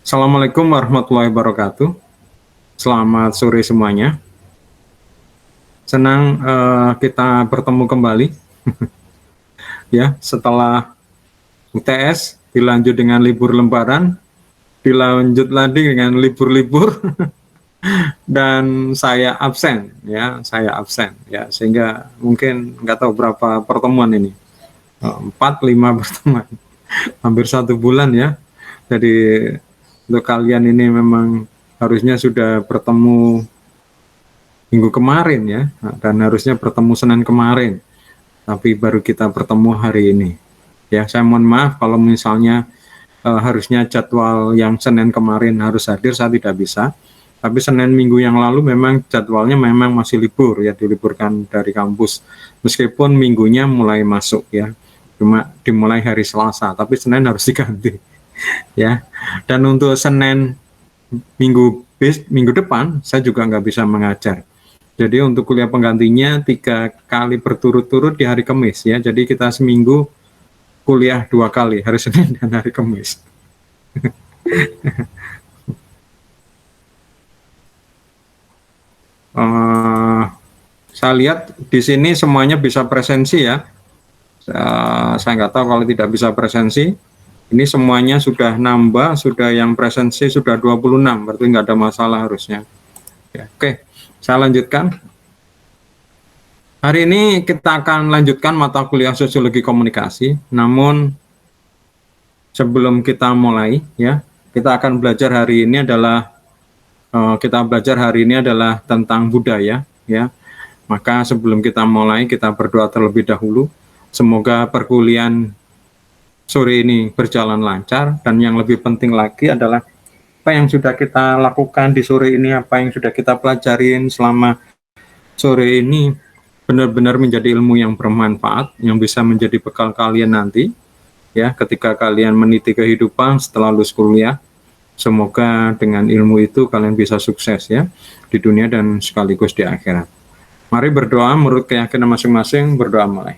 Assalamualaikum warahmatullahi wabarakatuh. Selamat sore semuanya. Senang kita bertemu kembali ya setelah UTS, dilanjut dengan libur Lebaran, dilanjut lagi dengan libur-libur dan saya absen ya, sehingga mungkin nggak tahu berapa pertemuan ini, 4-5 pertemuan, hampir 1 bulan ya. Jadi untuk kalian ini memang harusnya sudah bertemu minggu kemarin ya, dan harusnya bertemu Senin kemarin, tapi baru kita bertemu hari ini. Ya, saya mohon maaf kalau misalnya harusnya jadwal yang Senin kemarin harus hadir, saya tidak bisa. Tapi Senin minggu yang lalu memang jadwalnya memang masih libur ya, diliburkan dari kampus. Meskipun minggunya mulai masuk ya, cuma dimulai hari Selasa, tapi Senin harus diganti ya. Dan untuk Senin minggu depan saya juga nggak bisa mengajar. Jadi untuk kuliah penggantinya 3 kali berturut-turut di hari Kamis ya. Jadi kita seminggu kuliah 2 kali, hari Senin dan hari Kamis. Saya lihat di sini semuanya bisa presensi ya. Saya nggak tahu kalau tidak bisa presensi. Ini semuanya sudah nambah, sudah yang presensi sudah 26, berarti nggak ada masalah harusnya. Ya, oke, saya lanjutkan. Hari ini kita akan lanjutkan mata kuliah Sosiologi Komunikasi. Namun sebelum kita mulai ya, kita akan belajar hari ini adalah tentang budaya ya. Maka sebelum kita mulai, kita berdoa terlebih dahulu. Semoga perkuliahan sore ini berjalan lancar, dan yang lebih penting lagi adalah apa yang sudah kita lakukan di sore ini, apa yang sudah kita pelajarin selama sore ini benar-benar menjadi ilmu yang bermanfaat, yang bisa menjadi bekal kalian nanti ya ketika kalian meniti kehidupan setelah lulus kuliah. Semoga dengan ilmu itu kalian bisa sukses ya di dunia dan sekaligus di akhirat. Mari berdoa menurut keyakinan masing-masing. Berdoa mulai.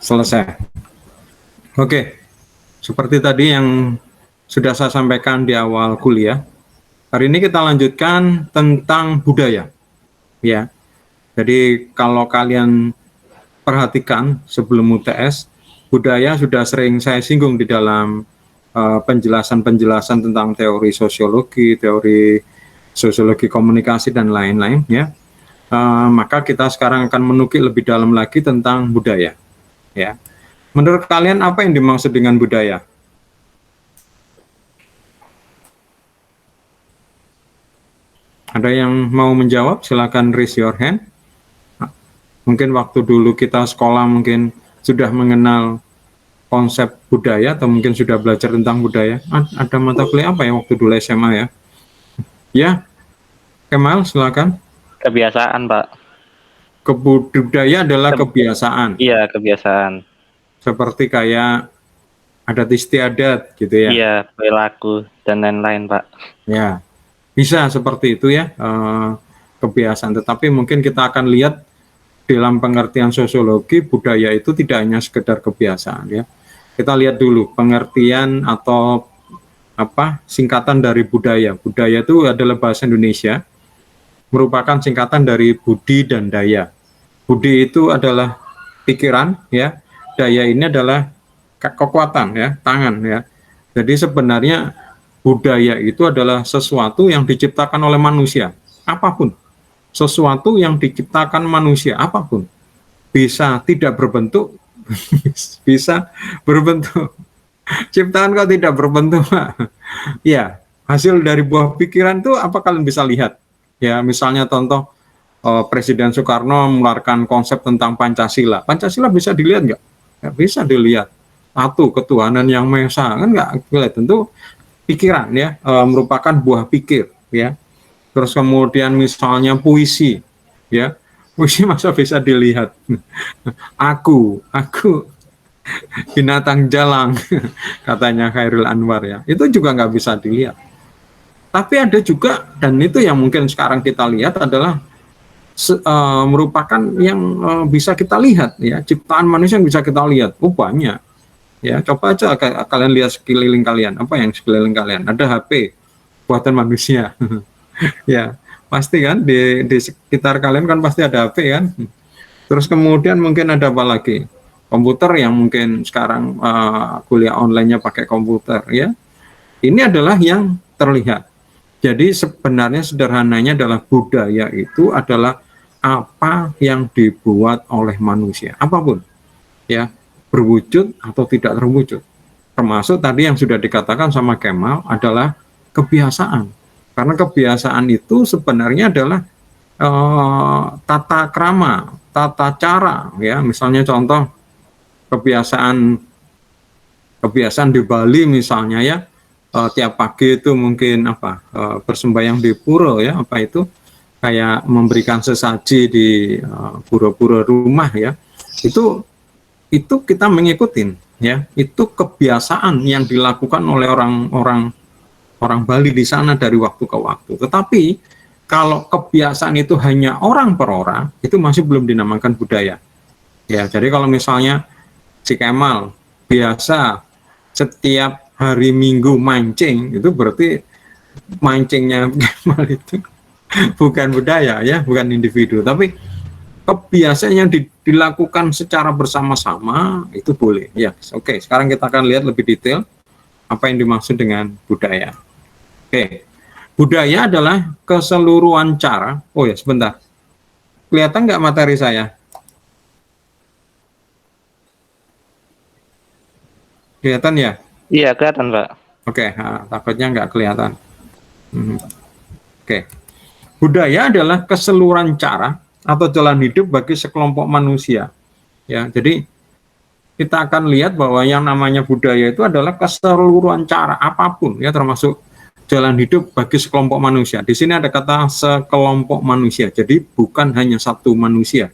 Selesai. Oke, seperti tadi yang sudah saya sampaikan di awal kuliah, hari ini kita lanjutkan tentang budaya ya. Jadi kalau kalian perhatikan sebelum UTS, budaya sudah sering saya singgung di dalam penjelasan-penjelasan tentang teori sosiologi komunikasi dan lain-lain ya. Maka kita sekarang akan menukik lebih dalam lagi tentang budaya ya. Menurut kalian apa yang dimaksud dengan budaya? Ada yang mau menjawab? Silakan raise your hand. Mungkin waktu dulu kita sekolah mungkin sudah mengenal konsep budaya, atau mungkin sudah belajar tentang budaya. Ada mata kuliah apa ya waktu dulu SMA ya? Ya, Kemal silakan. Kebiasaan, Pak. Budaya adalah kebiasaan. Iya, kebiasaan. Seperti kayak adat istiadat gitu ya. Iya, perilaku dan lain-lain, Pak. Ya, bisa seperti itu ya, kebiasaan. Tetapi mungkin kita akan lihat dalam pengertian sosiologi, budaya itu tidak hanya sekedar kebiasaan ya. Kita lihat dulu pengertian atau singkatan dari budaya. Budaya itu adalah bahasa Indonesia, merupakan singkatan dari budi dan daya. Budi itu adalah pikiran ya, daya ini adalah kekuatan ya, tangan ya. Jadi sebenarnya budaya itu adalah sesuatu yang diciptakan oleh manusia, apapun. Sesuatu yang diciptakan manusia, apapun. Bisa tidak berbentuk, bisa berbentuk. Ciptaan kok tidak berbentuk, Pak? Ya, hasil dari buah pikiran itu apa kalian bisa lihat? Ya, misalnya contoh Presiden Soekarno mengeluarkan konsep tentang Pancasila. Pancasila bisa dilihat nggak? Nggak bisa dilihat. Satu, ketuhanan yang Maha Esa, kan nggak dilihat. Tentu pikiran ya, merupakan buah pikir ya. Terus kemudian misalnya puisi ya, puisi masa bisa dilihat. aku binatang jalang katanya Khairil Anwar ya, itu juga nggak bisa dilihat. Tapi ada juga, dan itu yang mungkin sekarang kita lihat adalah merupakan yang bisa kita lihat ya, ciptaan manusia yang bisa kita lihat. Oh banyak ya, coba aja kalian lihat sekeliling kalian, apa yang sekeliling kalian, ada HP buatan manusia. Ya pasti kan di sekitar kalian kan pasti ada HP kan. Terus kemudian mungkin ada apa lagi, komputer yang mungkin sekarang kuliah online-nya pakai komputer ya. Ini adalah yang terlihat. Jadi sebenarnya sederhananya adalah budaya itu adalah apa yang dibuat oleh manusia, apapun ya, berwujud atau tidak terwujud. Termasuk tadi yang sudah dikatakan sama Kemal adalah kebiasaan. Karena kebiasaan itu sebenarnya adalah tata krama, tata cara ya. Misalnya contoh kebiasaan kebiasaan di Bali misalnya ya, tiap pagi itu mungkin apa, bersembahyang di pura ya, apa itu kayak memberikan sesaji di pura-pura rumah ya, itu kita mengikutin ya, itu kebiasaan yang dilakukan oleh orang Bali di sana dari waktu ke waktu. Tetapi kalau kebiasaan itu hanya orang per orang, itu masih belum dinamakan budaya ya. Jadi kalau misalnya si Kemal biasa setiap hari Minggu mancing, itu berarti mancingnya Kemal itu bukan budaya ya, bukan individu, tapi kebiasaan yang dilakukan secara bersama-sama itu boleh ya. Oke, sekarang kita akan lihat lebih detail apa yang dimaksud dengan budaya. Oke, budaya adalah keseluruhan cara. Oh ya, sebentar, kelihatan nggak materi saya? Kelihatan ya? Iya, kelihatan, Pak. Oke, takutnya nggak kelihatan. Oke, budaya adalah keseluruhan cara atau jalan hidup bagi sekelompok manusia. Ya, jadi kita akan lihat bahwa yang namanya budaya itu adalah keseluruhan cara apapun ya, termasuk jalan hidup bagi sekelompok manusia. Di sini ada kata sekelompok manusia. Jadi bukan hanya satu manusia.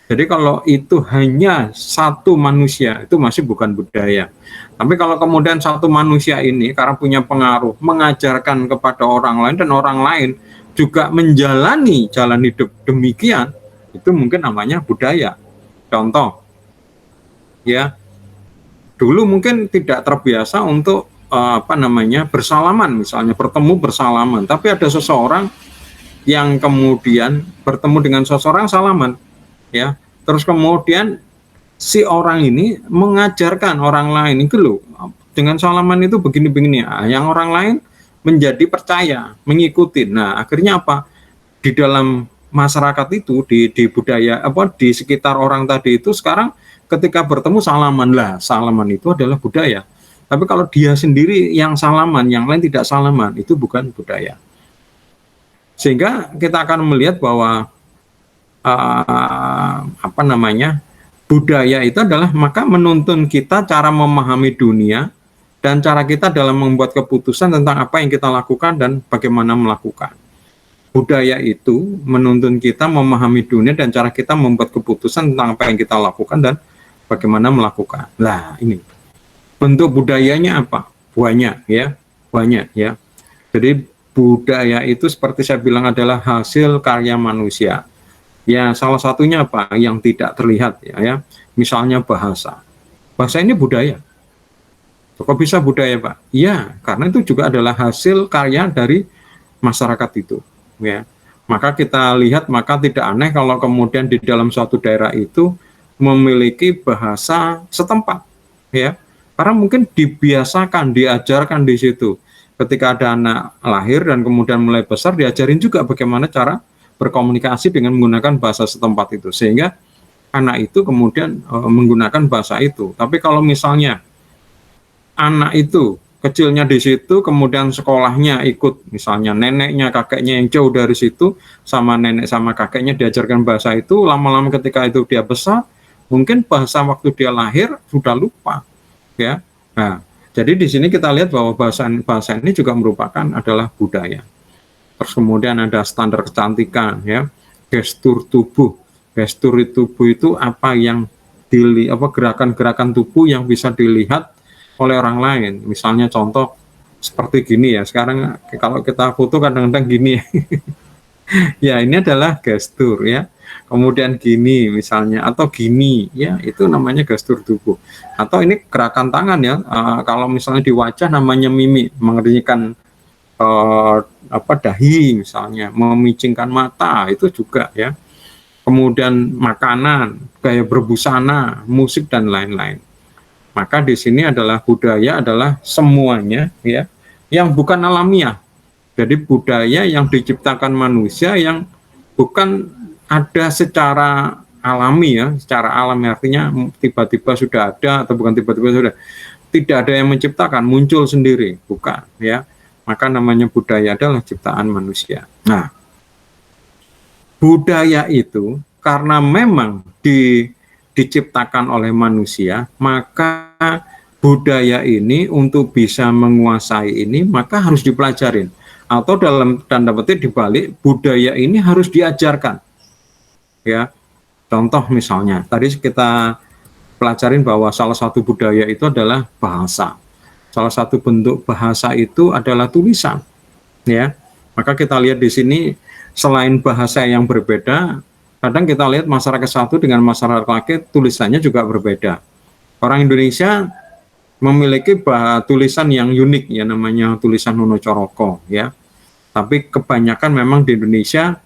Jadi kalau itu hanya satu manusia, itu masih bukan budaya. Tapi kalau kemudian satu manusia ini karena punya pengaruh mengajarkan kepada orang lain dan orang lain juga menjalani jalan hidup demikian, itu mungkin namanya budaya. Contoh ya, dulu mungkin tidak terbiasa untuk bersalaman, misalnya bertemu bersalaman, tapi ada seseorang yang kemudian bertemu dengan seseorang salaman ya, terus kemudian si orang ini mengajarkan orang lain, itu loh dengan salaman itu begini-begini ya, yang orang lain menjadi percaya, mengikuti. Nah, akhirnya apa? Di dalam masyarakat itu, di budaya di sekitar orang tadi itu sekarang ketika bertemu salaman lah, salaman itu adalah budaya. Tapi kalau dia sendiri yang salaman, yang lain tidak salaman, itu bukan budaya. Sehingga kita akan melihat bahwa budaya itu adalah maka menuntun kita cara memahami dunia dan cara kita dalam membuat keputusan tentang apa yang kita lakukan dan bagaimana melakukan. Budaya itu menuntun kita memahami dunia dan cara kita membuat keputusan tentang apa yang kita lakukan dan bagaimana melakukan. Nah, ini bentuk budayanya apa? Banyak ya, banyak ya. Jadi budaya itu seperti saya bilang adalah hasil karya manusia. Ya, salah satunya apa? Yang tidak terlihat ya. Misalnya bahasa. Bahasa ini budaya. Kok bisa budaya, Pak? Iya, karena itu juga adalah hasil karya dari masyarakat itu, ya. Maka kita lihat, maka tidak aneh kalau kemudian di dalam suatu daerah itu memiliki bahasa setempat, ya. Karena mungkin dibiasakan, diajarkan di situ. Ketika ada anak lahir dan kemudian mulai besar, diajarin juga bagaimana cara berkomunikasi dengan menggunakan bahasa setempat itu, sehingga anak itu kemudian menggunakan bahasa itu. Tapi kalau misalnya anak itu kecilnya di situ, kemudian sekolahnya ikut, misalnya neneknya, kakeknya yang jauh dari situ, sama nenek sama kakeknya diajarkan bahasa itu, lama-lama ketika itu dia besar, mungkin bahasa waktu dia lahir sudah lupa, ya. Nah, jadi di sini kita lihat bahwa bahasa ini juga merupakan adalah budaya. Terus kemudian ada standar kecantikan, ya, gestur tubuh. Gestur tubuh itu apa yang gerakan-gerakan tubuh yang bisa dilihat oleh orang lain. Misalnya contoh seperti gini ya. Sekarang kalau kita foto kadang-kadang gini ya. Ya, ini adalah gestur ya. Kemudian gini misalnya atau gini ya, itu namanya gestur tubuh. Atau ini gerakan tangan ya. Kalau misalnya di wajah namanya mimik, mengernyitkan dahi misalnya, memicingkan mata itu juga ya. Kemudian makanan, gaya berbusana, musik dan lain-lain. Maka di sini adalah budaya adalah semuanya ya yang bukan alamiah. Jadi budaya yang diciptakan manusia yang bukan ada secara alami ya, secara alami artinya tiba-tiba sudah ada atau bukan tiba-tiba sudah. Tidak ada yang menciptakan, muncul sendiri, bukan ya. Maka namanya budaya adalah ciptaan manusia. Nah, budaya itu karena memang diciptakan oleh manusia, maka budaya ini untuk bisa menguasai ini maka harus dipelajarin, atau dalam tanda petik dibalik, budaya ini harus diajarkan ya. Contoh misalnya tadi kita pelajarin bahwa salah satu budaya itu adalah bahasa, salah satu bentuk bahasa itu adalah tulisan ya. Maka kita lihat di sini selain bahasa yang berbeda, kadang kita lihat masyarakat satu dengan masyarakat lain tulisannya juga berbeda. Orang Indonesia memiliki tulisan yang unik ya, namanya tulisan Hanacaraka ya. Tapi kebanyakan memang di Indonesia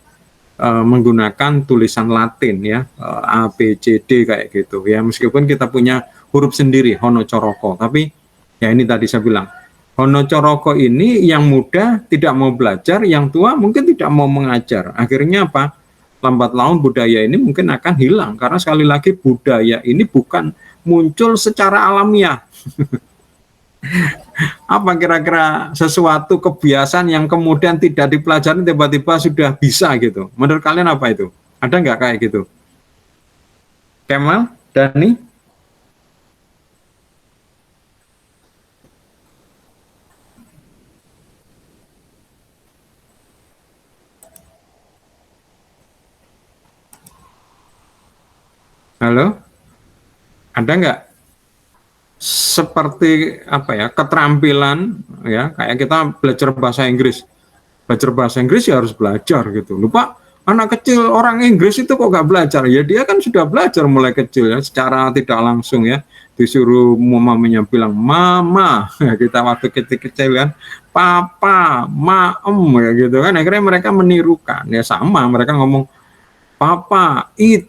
menggunakan tulisan Latin ya, A B C D kayak gitu ya. Meskipun kita punya huruf sendiri Hanacaraka, tapi ya ini tadi saya bilang Hanacaraka ini yang muda tidak mau belajar, yang tua mungkin tidak mau mengajar. Akhirnya apa? Lambat laun budaya ini mungkin akan hilang karena sekali lagi budaya ini bukan muncul secara alamiah. Apa kira-kira sesuatu kebiasaan yang kemudian tidak dipelajari tiba-tiba sudah bisa gitu? Menurut kalian apa itu? Ada nggak kayak gitu? Kemal, Dani? Halo? Ada nggak seperti apa ya, keterampilan ya, kayak kita belajar bahasa Inggris. Belajar bahasa Inggris ya harus belajar gitu. Lupa anak kecil orang Inggris itu kok nggak belajar? Ya dia kan sudah belajar mulai kecil ya, secara tidak langsung ya. Disuruh mamanya bilang mama, ya, kita waktu kecil-kecil kan, papa, maem ya gitu kan. Akhirnya mereka menirukan ya, sama mereka ngomong papa, eat,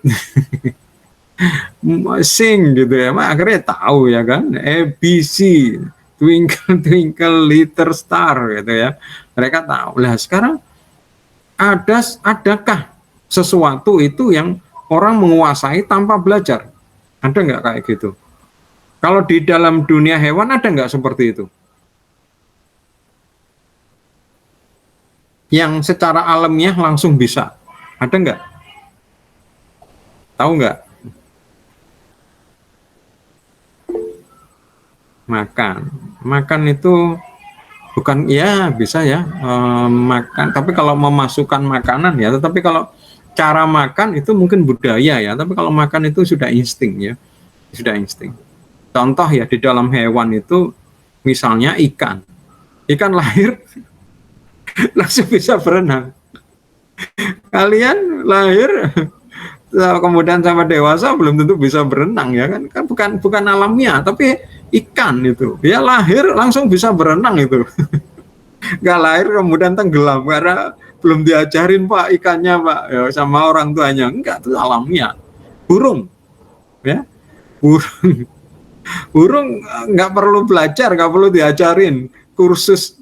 sing gitu ya, akhirnya tahu ya kan, ABC, twinkle twinkle little star gitu ya, mereka tahu. Lah sekarang adakah sesuatu itu yang orang menguasai tanpa belajar? Ada nggak kayak gitu? Kalau di dalam dunia hewan ada nggak seperti itu? Yang secara alamiah langsung bisa, ada nggak? Tahu nggak? Makan itu bukan ya bisa ya, makan, tapi kalau memasukkan makanan ya, tetapi kalau cara makan itu mungkin budaya ya, tapi kalau makan itu sudah insting ya, sudah insting. Contoh ya, di dalam hewan itu misalnya ikan lahir langsung bisa berenang. Kalian lahir kemudian sama dewasa belum tentu bisa berenang ya kan, bukan alamiah, tapi ikan itu dia lahir langsung bisa berenang itu. Nggak lahir kemudian tenggelam karena belum diajarin pak ikannya pak ya, sama orang tuanya, enggak, itu alamiah. Burung ya, burung burung nggak perlu belajar, nggak perlu diajarin, kursus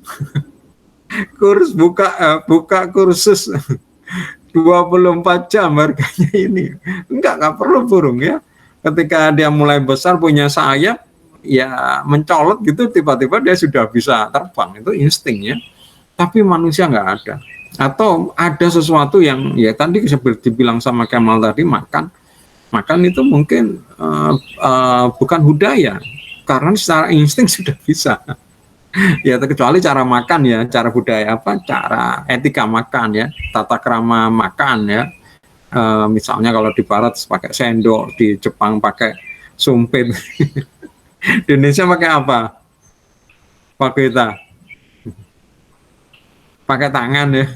buka kursus 24 jam harganya ini. Enggak perlu burung ya. Ketika dia mulai besar punya sayap, ya mencolot gitu, tiba-tiba dia sudah bisa terbang. Itu insting ya. Tapi manusia nggak ada. Atau ada sesuatu yang ya tadi seperti dibilang sama Kemal tadi, makan itu mungkin bukan budaya. Karena secara insting sudah bisa. Ya kecuali cara makan ya, cara budaya apa, cara etika makan ya, tata krama makan ya. Misalnya kalau di barat pakai sendok, di Jepang pakai sumpit. Di Indonesia pakai apa, Pak Gita? pakai tangan ya.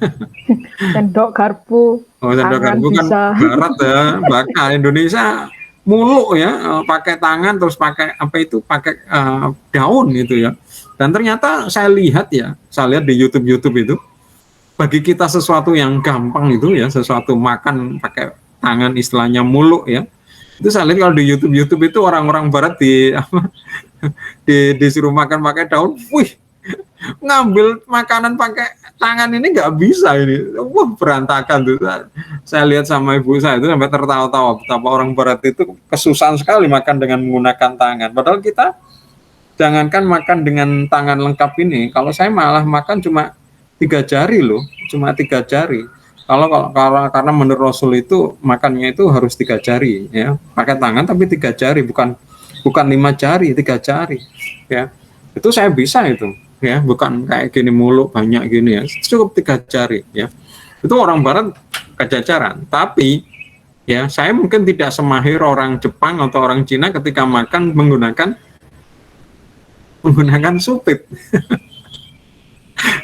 Sendok garpu, Oh, sendok tangan garpu kan bisa. barat ya, bakal Indonesia muluk ya, pakai tangan terus pakai apa itu, pakai daun gitu ya. Dan ternyata saya lihat di YouTube itu, bagi kita sesuatu yang gampang itu ya, sesuatu makan pakai tangan istilahnya muluk ya. Itu saya lihat kalau di YouTube itu orang-orang barat disuruh makan pakai daun, wih, ngambil makanan pakai tangan ini nggak bisa ini, wah berantakan tuh. Saya lihat sama ibu saya itu sampai tertawa-tawa betapa orang barat itu kesusahan sekali makan dengan menggunakan tangan. Padahal kita jangankan makan dengan tangan lengkap ini, kalau saya malah makan cuma 3 jari loh, cuma 3 jari. Karena menurut Rasul itu makannya itu harus 3 jari ya, pakai tangan tapi 3 jari, bukan 5 jari, 3 jari ya. Itu saya bisa itu ya, bukan kayak gini mulu banyak gini ya, cukup 3 jari ya. Itu orang barat kejajaran. Tapi ya saya mungkin tidak semahir orang Jepang atau orang Cina ketika makan menggunakan supit.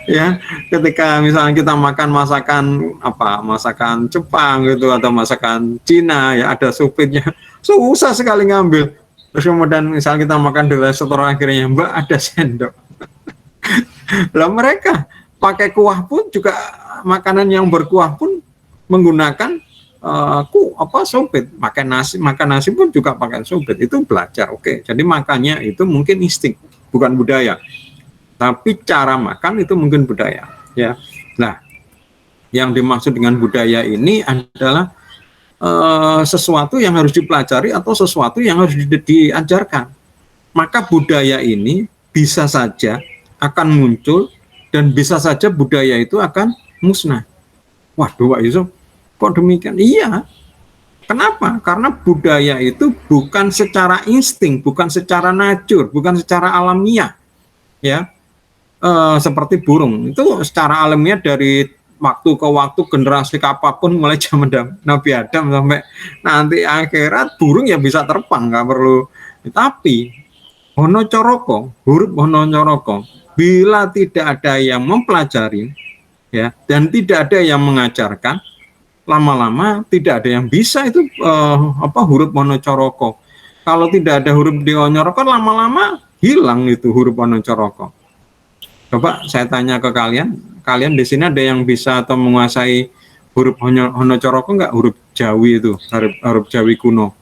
Ya, ketika misalnya kita makan masakan Jepang gitu atau masakan Cina ya, ada supitnya, susah sekali ngambil. Terus kemudian misalnya kita makan di restoran, akhirnya Mbak ada sendok. Lah mereka pakai kuah pun juga, makanan yang berkuah pun menggunakan supit. Makan nasi pun juga pakai supit. Itu belajar, oke. Jadi makannya itu mungkin insting, bukan budaya. Tapi cara makan itu mungkin budaya ya. Nah, yang dimaksud dengan budaya ini adalah sesuatu yang harus dipelajari atau sesuatu yang harus diajarkan. Maka budaya ini bisa saja akan muncul dan bisa saja budaya itu akan musnah. Waduh Pak Yusuf, kok demikian? Iya. Kenapa? Karena budaya itu bukan secara insting, bukan secara natur, bukan secara alamiah ya. Seperti burung itu secara alamiah dari waktu ke waktu, generasi apapun, mulai zaman Nabi Adam sampai nanti akhirat, burung ya bisa terbang, nggak perlu. Tapi hono coroko, huruf hono coroko, bila tidak ada yang mempelajari ya, dan tidak ada yang mengajarkan, lama-lama tidak ada yang bisa itu huruf hono coroko. Kalau tidak ada huruf di hono coroko, lama-lama hilang itu huruf hono coroko. Coba saya tanya ke kalian di sini ada yang bisa atau menguasai huruf hono coroko nggak? Huruf Jawi itu, huruf Jawi kuno.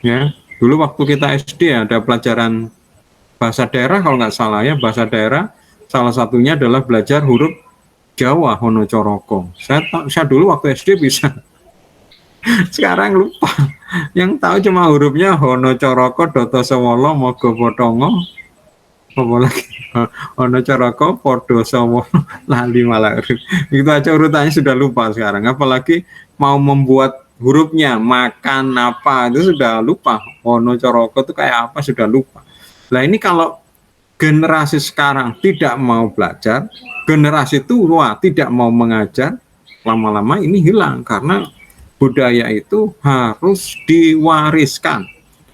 Ya, dulu waktu kita SD ada pelajaran bahasa daerah kalau nggak salah ya, bahasa daerah salah satunya adalah belajar huruf Jawa hono coroko. Saya dulu waktu SD bisa. Sekarang lupa. Yang tahu cuma hurufnya hono coroko, doto sewolo, mogo potongo, apa lagi? Ono coroko, podo sowo, lali malah. Itu aja urutannya sudah lupa sekarang. Apalagi mau membuat hurufnya, makan apa, itu sudah lupa. Ono coroko itu kayak apa sudah lupa. Nah ini kalau generasi sekarang tidak mau belajar, generasi tua tidak mau mengajar, lama-lama ini hilang. Karena budaya itu harus diwariskan,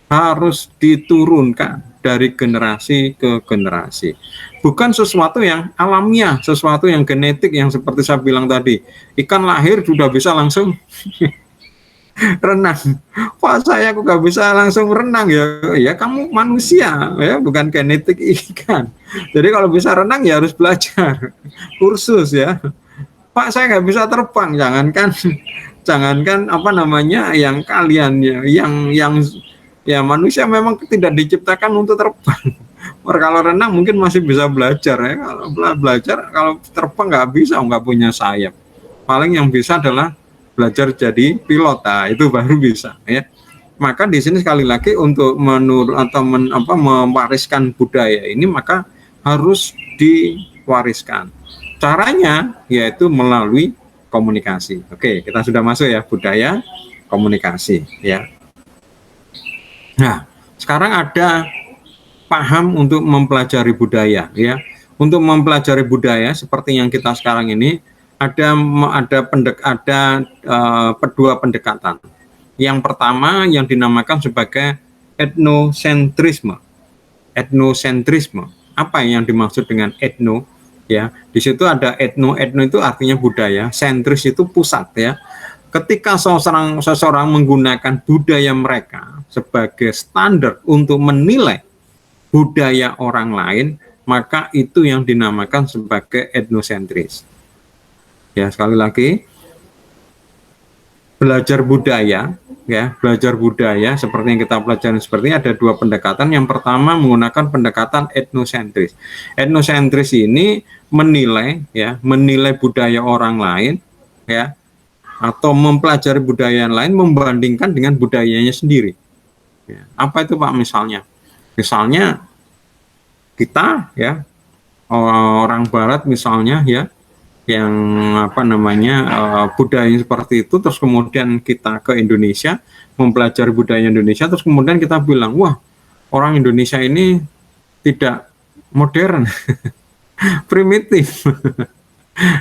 harus diturunkan dari generasi ke generasi. Bukan sesuatu yang alamiah, sesuatu yang genetik, yang seperti saya bilang tadi, ikan lahir sudah bisa langsung renang. Wah, saya kok gak bisa langsung renang ya? Ya kamu manusia ya, bukan genetik ikan. Jadi kalau bisa renang ya harus belajar kursus ya. Pak, saya nggak bisa terbang, jangankan yang kalian ya manusia memang tidak diciptakan untuk terbang. Kalau renang mungkin masih bisa belajar ya. Kalau terbang nggak bisa, nggak punya sayap. Paling yang bisa adalah belajar jadi pilot, itu baru bisa ya. Maka di sini sekali lagi untuk mewariskan budaya ini, maka harus diwariskan. Caranya yaitu melalui komunikasi. Oke, kita sudah masuk ya, budaya komunikasi ya. Nah, sekarang ada paham untuk mempelajari budaya ya. Untuk mempelajari budaya seperti yang kita sekarang ini ada dua pendekatan. Yang pertama yang dinamakan sebagai etnosentrisme. Etnosentrisme. Apa yang dimaksud dengan etno? Ya, di situ ada etno. Etno itu artinya budaya, sentris itu pusat ya. Ketika seseorang menggunakan budaya mereka sebagai standar untuk menilai budaya orang lain, maka itu yang dinamakan sebagai etnosentris. Ya, sekali lagi, belajar budaya, ya, belajar budaya seperti yang kita pelajari seperti ada dua pendekatan. Yang pertama menggunakan pendekatan etnosentris. Etnosentris ini menilai, ya, menilai budaya orang lain, ya, atau mempelajari budaya yang lain membandingkan dengan budayanya sendiri. Ya, apa itu Pak misalnya? Misalnya kita, ya, orang Barat misalnya, ya, yang apa namanya budaya seperti itu, terus kemudian kita ke Indonesia mempelajari budaya Indonesia, terus kemudian kita bilang, wah, orang Indonesia ini tidak modern, primitif.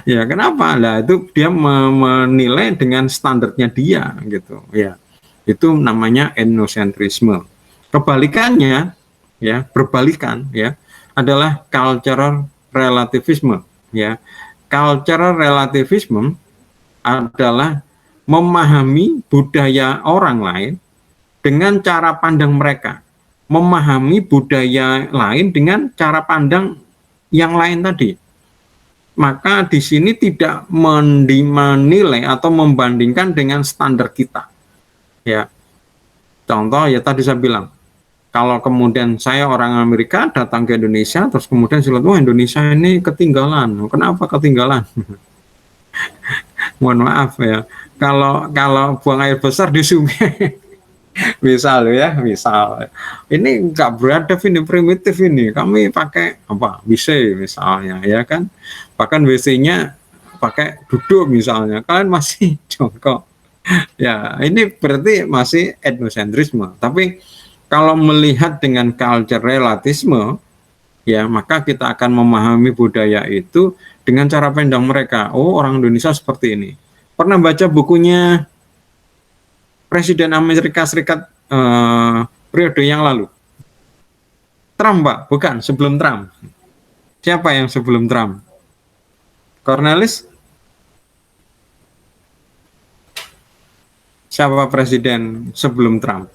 Ya, kenapa? Lah itu dia menilai dengan standarnya dia gitu. Ya, itu namanya etnosentrisme. Kebalikannya, ya, berbalikan, ya, adalah cultural relativisme. Ya, cultural relativism adalah memahami budaya orang lain dengan cara pandang mereka, memahami budaya lain dengan cara pandang yang lain tadi. Maka di sini tidak menilai atau membandingkan dengan standar kita. Ya, contoh ya tadi saya bilang, kalau kemudian saya orang Amerika datang ke Indonesia, terus kemudian saya lihat, wah Indonesia ini ketinggalan. Kenapa ketinggalan? Mohon maaf ya, kalau buang air besar di sungai, misal ya, misal ini nggak beradab, ini primitif, ini kami pakai apa WC misalnya, ya kan, bahkan WC-nya pakai duduk misalnya, kalian masih jongkok. Ya, ini berarti masih etnosentrisme. Tapi kalau melihat dengan culture relativisme, ya, maka kita akan memahami budaya itu dengan cara pandang mereka. Oh, orang Indonesia seperti ini. Pernah baca bukunya Presiden Amerika Serikat periode yang lalu? Trump, Pak? Bukan, sebelum Trump. Siapa yang sebelum Trump? Cornelis? Siapa presiden sebelum Trump?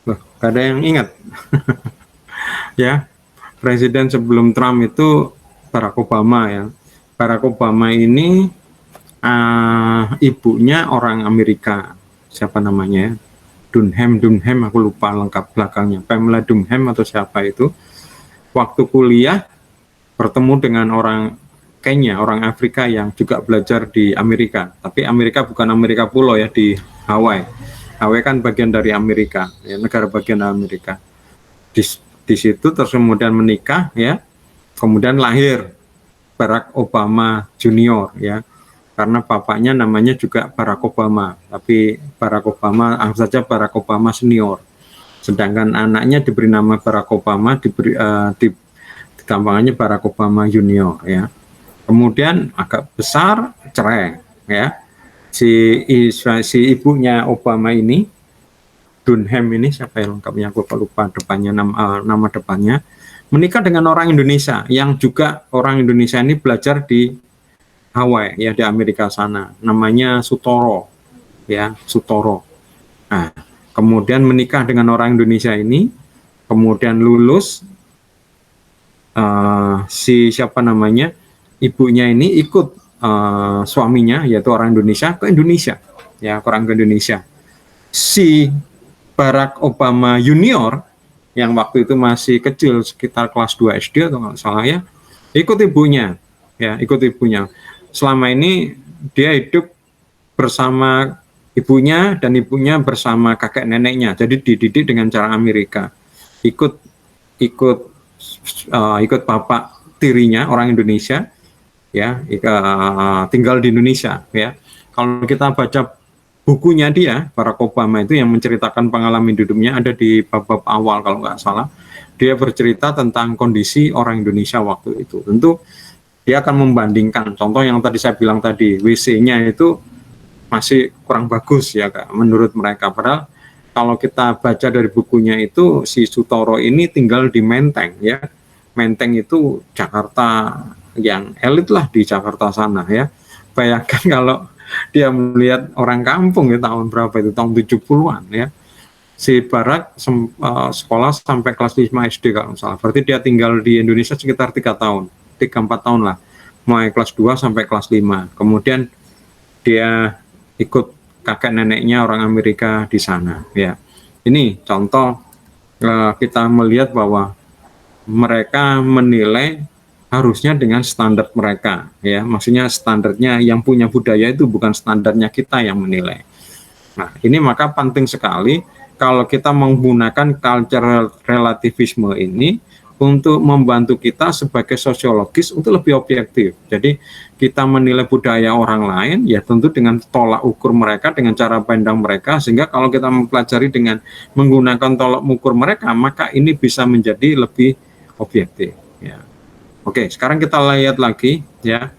Loh, gak ada yang ingat. Ya, presiden sebelum Trump itu Barack Obama ya. Barack Obama ini ibunya orang Amerika. Siapa namanya ya? Dunham, aku lupa lengkap belakangnya. Pamela Dunham atau siapa itu. Waktu kuliah bertemu dengan orang Kenya, orang Afrika yang juga belajar di Amerika. Tapi Amerika bukan Amerika pulau ya, di Hawaii. Hawaii kan bagian dari Amerika, ya, negara bagian Amerika. Di situ terus kemudian menikah, ya, kemudian lahir Barack Obama Junior, ya, karena bapaknya namanya juga Barack Obama, tapi Barack Obama saja Barack Obama Senior. Sedangkan anaknya diberi nama Barack Obama, gampangannya Barack Obama Junior, ya. Kemudian agak besar cerai, ya. Si ibunya Obama ini, Dunham ini, siapa yang lengkapnya aku lupa depannya, nama depannya, menikah dengan orang Indonesia yang juga orang Indonesia ini belajar di Hawaii, ya, di Amerika sana, namanya Sutoro, ya, Sutoro. Nah, kemudian menikah dengan orang Indonesia ini, kemudian lulus, siapa namanya, ibunya ini ikut suaminya, yaitu orang Indonesia, ke Indonesia, ya, orang ke Indonesia. Si Barack Obama Junior yang waktu itu masih kecil, sekitar kelas 2 SD atau nggak salah ya, ikut ibunya, ya, ikut ibunya. Selama ini dia hidup bersama ibunya dan ibunya bersama kakek neneknya, jadi dididik dengan cara Amerika. Ikut bapak tirinya orang Indonesia, ya, tinggal di Indonesia, ya. Kalau kita baca bukunya dia, Barack Obama itu yang menceritakan pengalaman hidupnya, ada di bab-bab awal kalau nggak salah. Dia bercerita tentang kondisi orang Indonesia waktu itu. Tentu dia akan membandingkan, contoh yang tadi saya bilang tadi, WC-nya itu masih kurang bagus ya Kak, menurut mereka. Padahal kalau kita baca dari bukunya itu, si Sutoro ini tinggal di Menteng ya. Menteng itu Jakarta yang elit lah di Jakarta sana ya. Bayangkan kalau dia melihat orang kampung ya, tahun berapa itu, tahun 70-an ya. Si Barak sekolah sampai kelas 5 SD kalau salah. Berarti dia tinggal di Indonesia sekitar 3 tahun, 3-4 tahun lah. Mulai kelas 2 sampai kelas 5. Kemudian dia ikut kakek neneknya orang Amerika di sana ya. Ini contoh kita melihat bahwa mereka menilai harusnya dengan standar mereka ya, maksudnya standarnya yang punya budaya itu bukan standarnya kita yang menilai. Nah, ini maka penting sekali kalau kita menggunakan cultural relativisme ini untuk membantu kita sebagai sosiologis untuk lebih objektif. Jadi kita menilai budaya orang lain ya tentu dengan tolak ukur mereka, dengan cara pandang mereka, sehingga kalau kita mempelajari dengan menggunakan tolak ukur mereka, maka ini bisa menjadi lebih objektif ya. Oke, sekarang kita lihat lagi ya.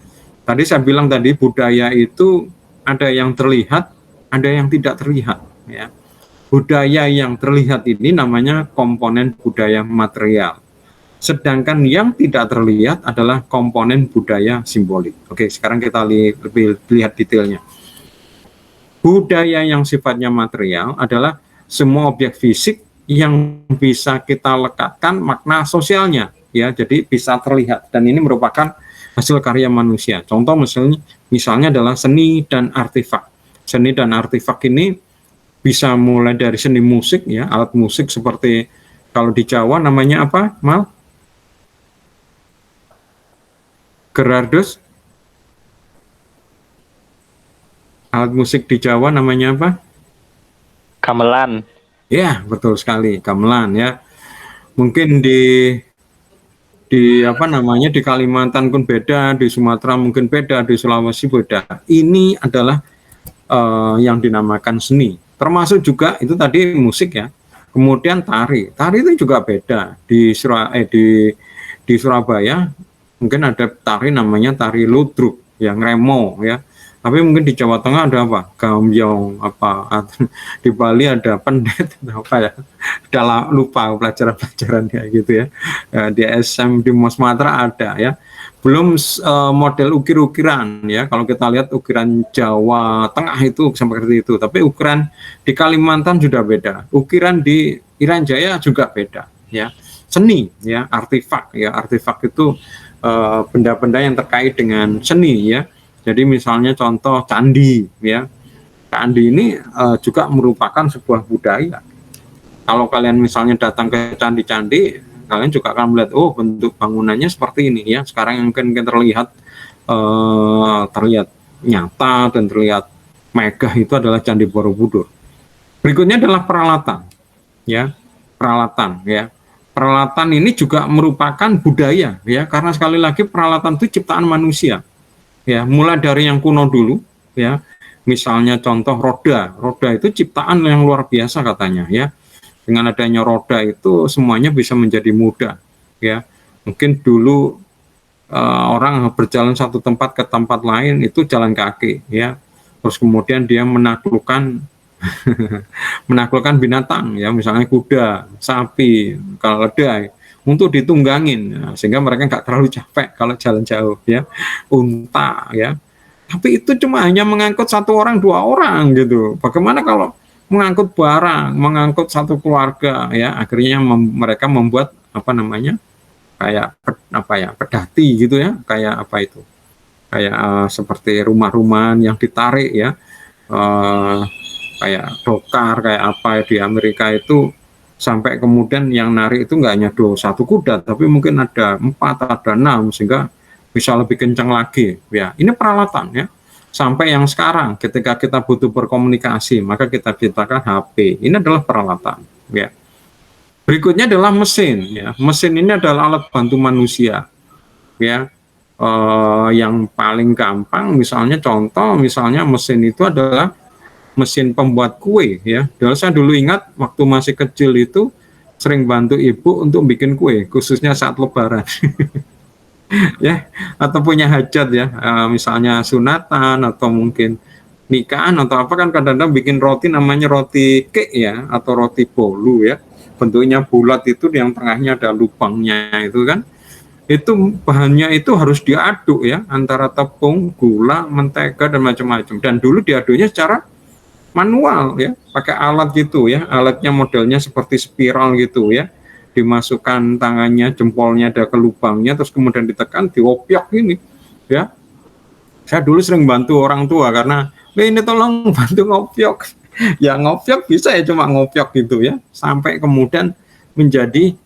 Tadi saya bilang tadi budaya itu ada yang terlihat, ada yang tidak terlihat ya. Budaya yang terlihat ini namanya komponen budaya material. Sedangkan yang tidak terlihat adalah komponen budaya simbolik. Oke, sekarang kita lebih lihat detailnya. Budaya yang sifatnya material adalah semua objek fisik yang bisa kita lekatkan makna sosialnya. Ya, jadi bisa terlihat, dan ini merupakan hasil karya manusia. Contoh misalnya adalah seni dan artefak. Seni dan artefak ini bisa mulai dari seni musik ya, alat musik seperti kalau di Jawa namanya apa, Mal? Gerardus? Alat musik di Jawa namanya apa? Gamelan. Ya, betul sekali, gamelan ya. Mungkin di apa namanya, di Kalimantan pun beda, di Sumatera mungkin beda, di Sulawesi beda. Ini adalah yang dinamakan seni. Termasuk juga itu tadi musik ya. Kemudian tari itu juga beda. Di Surabaya mungkin ada tari namanya tari ludruk, yang remo ya. Tapi mungkin di Jawa Tengah ada apa? Gambyong apa? Di Bali ada pendet apa ya? Udah lupa pelajaran-pelajaran kayak gitu ya. Di SM di Sumatera ada ya. Belum model ukir-ukiran ya. Kalau kita lihat ukiran Jawa Tengah itu seperti itu. Tapi ukiran di Kalimantan sudah beda. Ukiran di Irian Jaya juga beda ya. Seni ya, artefak ya. Artefak itu benda-benda yang terkait dengan seni ya. Jadi misalnya contoh candi ya. Candi ini juga merupakan sebuah budaya. Kalau kalian misalnya datang ke candi-candi, kalian juga akan melihat oh bentuk bangunannya seperti ini ya. Sekarang yang mungkin terlihat nyata dan terlihat megah itu adalah Candi Borobudur. Berikutnya adalah peralatan ya. Peralatan ini juga merupakan budaya ya, karena sekali lagi peralatan itu ciptaan manusia. Ya, mulai dari yang kuno dulu ya. Misalnya contoh roda itu ciptaan yang luar biasa katanya ya. Dengan adanya roda itu semuanya bisa menjadi mudah ya. Mungkin dulu orang berjalan satu tempat ke tempat lain itu jalan kaki ya. Terus kemudian dia menaklukkan menaklukkan binatang ya, misalnya kuda, sapi, keledai untuk ditunggangin sehingga mereka nggak terlalu capek kalau jalan jauh ya. Unta ya, tapi itu cuma hanya mengangkut 1 orang 2 orang gitu. Bagaimana kalau mengangkut barang, mengangkut satu keluarga ya? Akhirnya mereka membuat apa namanya, kayak pedati gitu ya, kayak apa itu, kayak seperti rumah-rumahan yang ditarik ya, kayak dokar, kayak apa di Amerika itu. Sampai kemudian yang narik itu nggak hanya 1 kuda, tapi mungkin ada 4, ada 6, sehingga bisa lebih kencang lagi. Ya, ini peralatan ya. Sampai yang sekarang, ketika kita butuh berkomunikasi, maka kita ciptakan HP. Ini adalah peralatan. Ya. Berikutnya adalah mesin. Ya. Mesin ini adalah alat bantu manusia. Ya, yang paling gampang, misalnya contoh, misalnya mesin itu adalah mesin pembuat kue ya. Saya dulu ingat waktu masih kecil itu sering bantu ibu untuk bikin kue, khususnya saat Lebaran. Ya, atau punya hajat ya, misalnya sunatan atau mungkin nikahan atau apa kan kadang-kadang bikin roti namanya roti cake ya, atau roti bolu ya, bentuknya bulat itu yang tengahnya ada lubangnya itu kan, itu bahannya itu harus diaduk ya, antara tepung, gula, mentega dan macam-macam, dan dulu diaduknya secara manual ya, pakai alat gitu ya, alatnya modelnya seperti spiral gitu ya, dimasukkan tangannya, jempolnya ada ke lubangnya, terus kemudian ditekan, diopiak ini ya. Saya dulu sering bantu orang tua karena ini tolong bantu ngopiok. Ya ngopiok bisa ya, cuma ngopiok gitu ya, sampai kemudian menjadi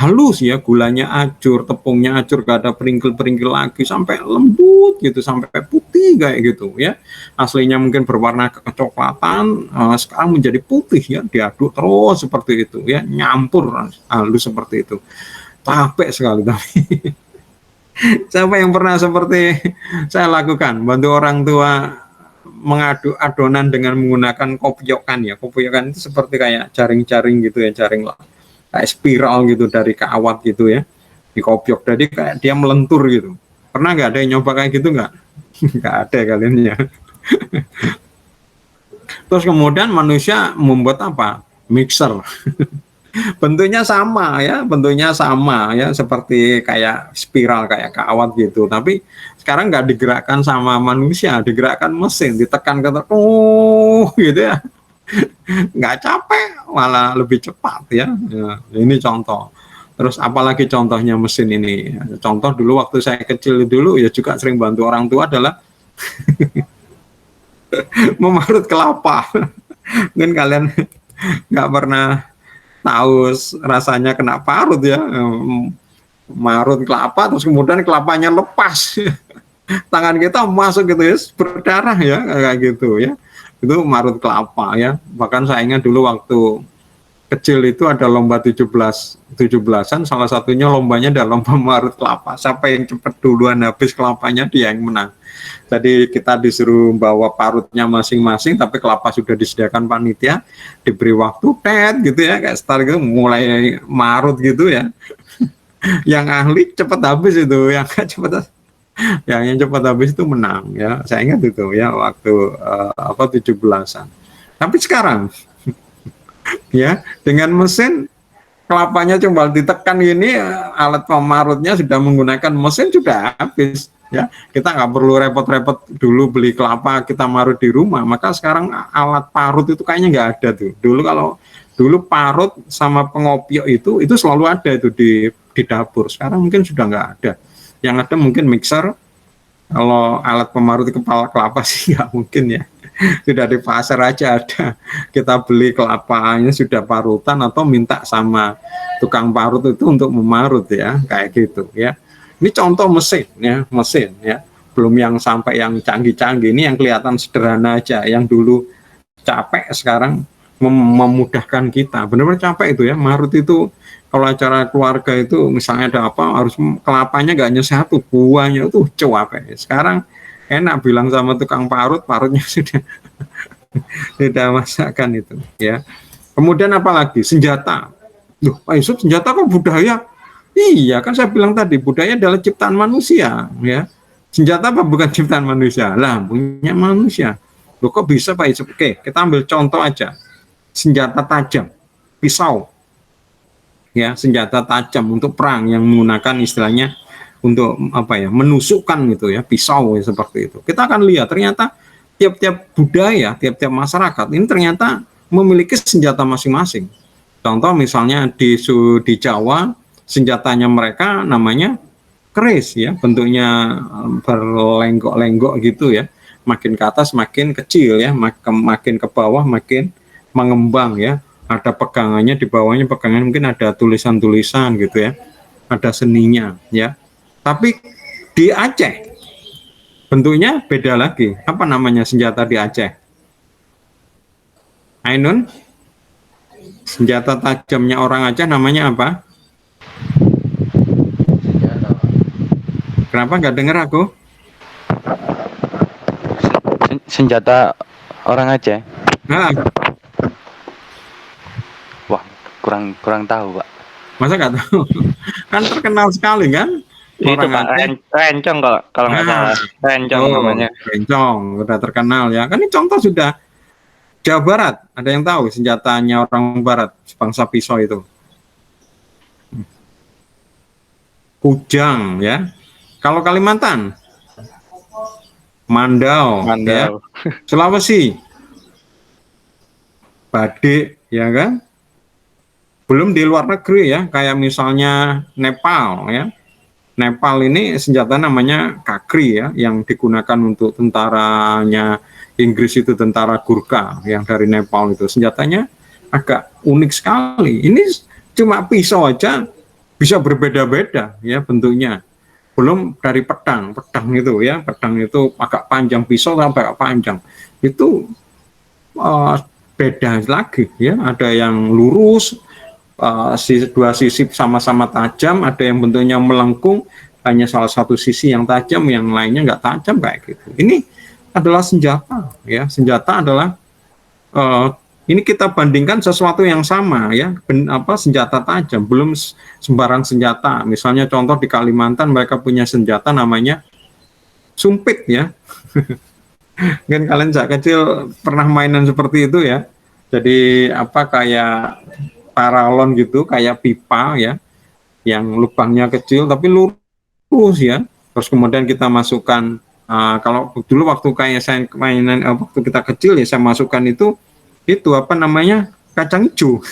halus ya, gulanya acur, tepungnya acur, gak ada peringkil-peringkil lagi, sampai lembut gitu, sampai putih kayak gitu ya. Aslinya mungkin berwarna kecoklatan, sekarang menjadi putih ya, diaduk terus seperti itu ya, nyampur halus seperti itu. Capek sekali tapi siapa yang pernah seperti saya lakukan, bantu orang tua mengaduk adonan dengan menggunakan kopiokan ya. Kopiokan itu seperti kayak jaring-jaring gitu ya, jaring kayak spiral gitu dari kawat gitu ya, di kopiok, jadi kayak dia melentur gitu. Pernah nggak ada yang nyoba kayak gitu nggak? Nggak ada kalian ya. Terus kemudian manusia membuat apa? Mixer. Bentuknya sama ya, bentuknya sama ya, seperti kayak spiral, kayak kawat gitu, tapi sekarang nggak digerakkan sama manusia, digerakkan mesin, ditekan ke gitu ya, nggak capek, malah lebih cepat ya. Ini contoh. Terus apalagi contohnya mesin ini, contoh dulu waktu saya kecil dulu ya juga sering bantu orang tua adalah memarut kelapa. Mungkin kalian nggak pernah tahu rasanya kena parut ya, marut kelapa terus kemudian kelapanya lepas. Tangan kita masuk gitu ya, berdarah ya kayak gitu ya, itu marut kelapa ya. Bahkan saya ingat dulu waktu kecil itu ada lomba 17-an, salah satunya lombanya ada lomba marut kelapa, siapa yang cepat duluan habis kelapanya dia yang menang. Jadi kita disuruh bawa parutnya masing-masing, tapi kelapa sudah disediakan panitia, diberi waktu gitu ya, kayak start gitu mulai marut gitu ya. Yang ahli cepat habis itu, yang nggak cepat, yang cepat habis itu menang ya. Saya ingat itu ya waktu 17-an. Tapi sekarang ya dengan mesin, kelapanya cuma ditekan ini, alat pemarutnya sudah menggunakan mesin, sudah habis ya. Kita nggak perlu repot-repot dulu beli kelapa kita marut di rumah, maka sekarang alat parut itu kayaknya nggak ada tuh. Dulu kalau dulu parut sama pengopiok itu selalu ada itu di dapur, sekarang mungkin sudah nggak ada. Yang ada mungkin mixer. Kalau alat pemarut kepala kelapa sih nggak mungkin ya. Sudah di pasar aja ada, kita beli kelapanya sudah parutan atau minta sama tukang parut itu untuk memarut ya, kayak gitu ya. Ini contoh mesin ya, belum yang sampai yang canggih-canggih. Ini yang kelihatan sederhana aja, yang dulu capek sekarang memudahkan kita. Benar-benar capek itu ya, marut itu. Kalau acara keluarga itu misalnya ada apa, harus kelapanya nggak hanya satu, buahnya itu capek. Sekarang enak bilang sama tukang parut, parutnya sudah tidak masakan itu ya. Kemudian apalagi senjata. Loh, Pak Yusuf, senjata kok budaya? Iya, kan saya bilang tadi budaya adalah ciptaan manusia ya. Senjata apa bukan ciptaan manusia? Lah, punya manusia. Loh, kok bisa Pak Yusuf? Oke, kita ambil contoh aja. Senjata tajam, pisau. Ya, senjata tajam untuk perang yang menggunakan istilahnya untuk apa ya, menusukkan gitu ya, pisau ya, seperti itu. Kita akan lihat ternyata tiap-tiap budaya, tiap-tiap masyarakat ini ternyata memiliki senjata masing-masing. Contoh misalnya di Jawa, senjatanya mereka namanya keris ya, bentuknya berlenggok-lenggok gitu ya, makin ke atas makin kecil ya, makin ke bawah makin mengembang ya. Ada pegangannya, di bawahnya pegangan mungkin ada tulisan-tulisan gitu ya, ada seninya ya. Tapi di Aceh bentuknya beda lagi. Apa namanya senjata di Aceh? Ainun, senjata tajamnya orang Aceh namanya apa? Kenapa nggak dengar aku? Senjata orang Aceh. Nah, Wah, kurang kurang tahu, Pak. masa nggak tahu? Kan terkenal sekali kan Itu orang Pak Aceh. Rencong kalau kalau nggak Nah, salah. Rencong oh, namanya. bencong udah terkenal ya. Kan ini contoh sudah Jawa Barat. Ada yang tahu senjatanya orang Barat, bangsa pisau itu? Kujang ya. Kalau Kalimantan, Mandau ya. Mandau. Sulawesi, badik ya kan. Belum di luar negeri ya, kayak misalnya Nepal ya. Nepal ini senjata namanya kakri ya, yang digunakan untuk tentaranya Inggris itu, tentara Gurkha yang dari Nepal itu. Senjatanya agak unik sekali. Ini cuma pisau aja bisa berbeda-beda ya bentuknya. Belum dari pedang itu ya, pedang itu agak panjang, pisau sampai agak panjang. Itu beda lagi ya, ada yang lurus, dua sisi sama-sama tajam, ada yang bentuknya melengkung, hanya salah satu sisi yang tajam, yang lainnya nggak tajam kayak gitu. Ini adalah senjata ya, senjata adalah ini kita bandingkan sesuatu yang sama ya, senjata tajam, belum sembarang senjata. Misalnya contoh di Kalimantan mereka punya senjata namanya sumpit ya. Mungkin kalian sejak kecil pernah mainan seperti itu ya. Jadi kayak paralon gitu, kayak pipa ya, yang lubangnya kecil tapi lurus ya. Terus kemudian kita masukkan, kalau dulu waktu kayak saya mainan, waktu kita kecil ya, saya masukkan itu kacang hijau.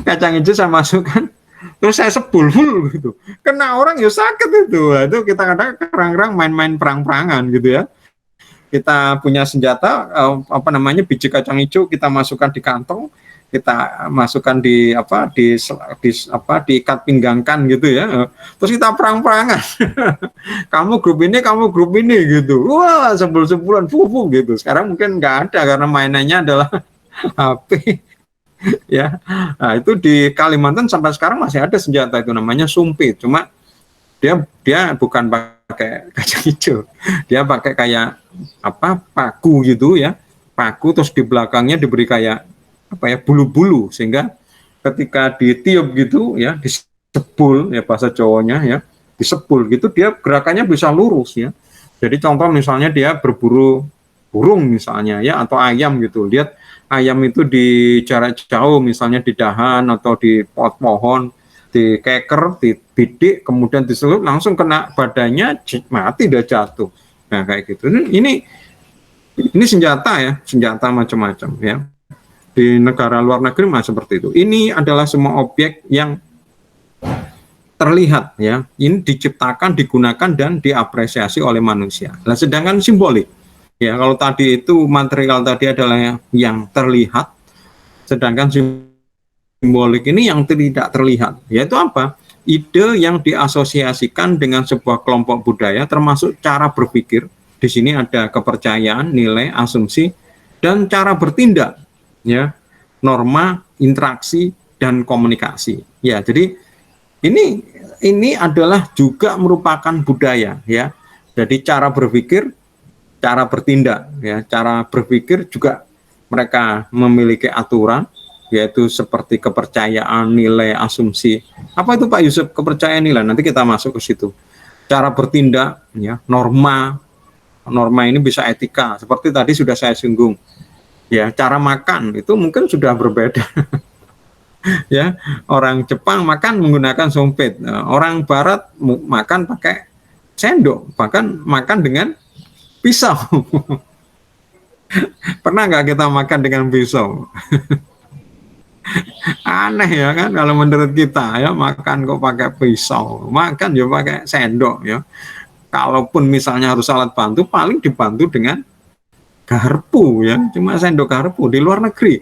Kacang hijau saya masukkan, terus saya sebul gitu. Kena orang ya sakit itu. Itu kita kadang kerang-kerang main-main perang-perangan gitu ya. Kita punya senjata, biji kacang hijau kita masukkan di kantong, kita masukkan diikat pinggangkan gitu ya, terus kita perang-perangan. Kamu grup ini gitu, wah sebul-sebulan fufu gitu. Sekarang mungkin nggak ada karena mainannya adalah HP ya. Nah, itu di Kalimantan sampai sekarang masih ada senjata itu namanya sumpit, cuma dia bukan pakai kacang hijau, dia pakai kayak paku gitu ya, paku, terus di belakangnya diberi kayak bulu-bulu, sehingga ketika ditiup gitu ya, disebul ya bahasa Jawanya ya, disebul gitu, dia gerakannya bisa lurus ya. Jadi contoh misalnya dia berburu burung misalnya ya, atau ayam gitu, lihat ayam itu di jarak jauh misalnya di dahan atau di pohon, di keker, dibidik, kemudian diseluruh, langsung kena badannya, mati, dia jatuh. Nah kayak gitu. Ini senjata ya, senjata macam-macam ya. Di negara luar negeri masih seperti itu. Ini adalah semua objek yang terlihat ya. Ini diciptakan, digunakan dan diapresiasi oleh manusia. Nah, sedangkan simbolik ya, kalau tadi itu material tadi adalah yang terlihat, sedangkan simbolik ini yang tidak terlihat, yaitu apa? Ide yang diasosiasikan dengan sebuah kelompok budaya, termasuk cara berpikir. Di sini ada kepercayaan, nilai, asumsi, dan cara bertindak, ya, norma, interaksi, dan komunikasi. Ya, jadi ini adalah juga merupakan budaya, ya. Jadi cara berpikir, cara bertindak, ya, cara berpikir juga mereka memiliki aturan, yaitu seperti kepercayaan, nilai, asumsi. Apa itu Pak Yusuf kepercayaan nilai? Nanti kita masuk ke situ. Cara bertindak, ya, norma ini bisa etika, seperti tadi sudah saya singgung. Ya, cara makan itu mungkin sudah berbeda. Ya, orang Jepang makan menggunakan sumpit, orang Barat makan pakai sendok, bahkan makan dengan pisau. Pernah nggak kita makan dengan pisau? Aneh ya kan, kalau menurut kita ya, makan kok pakai pisau, makan ya pakai sendok ya. Kalaupun misalnya harus alat bantu, paling dibantu dengan garpu ya, cuma sendok garpu. Di luar negeri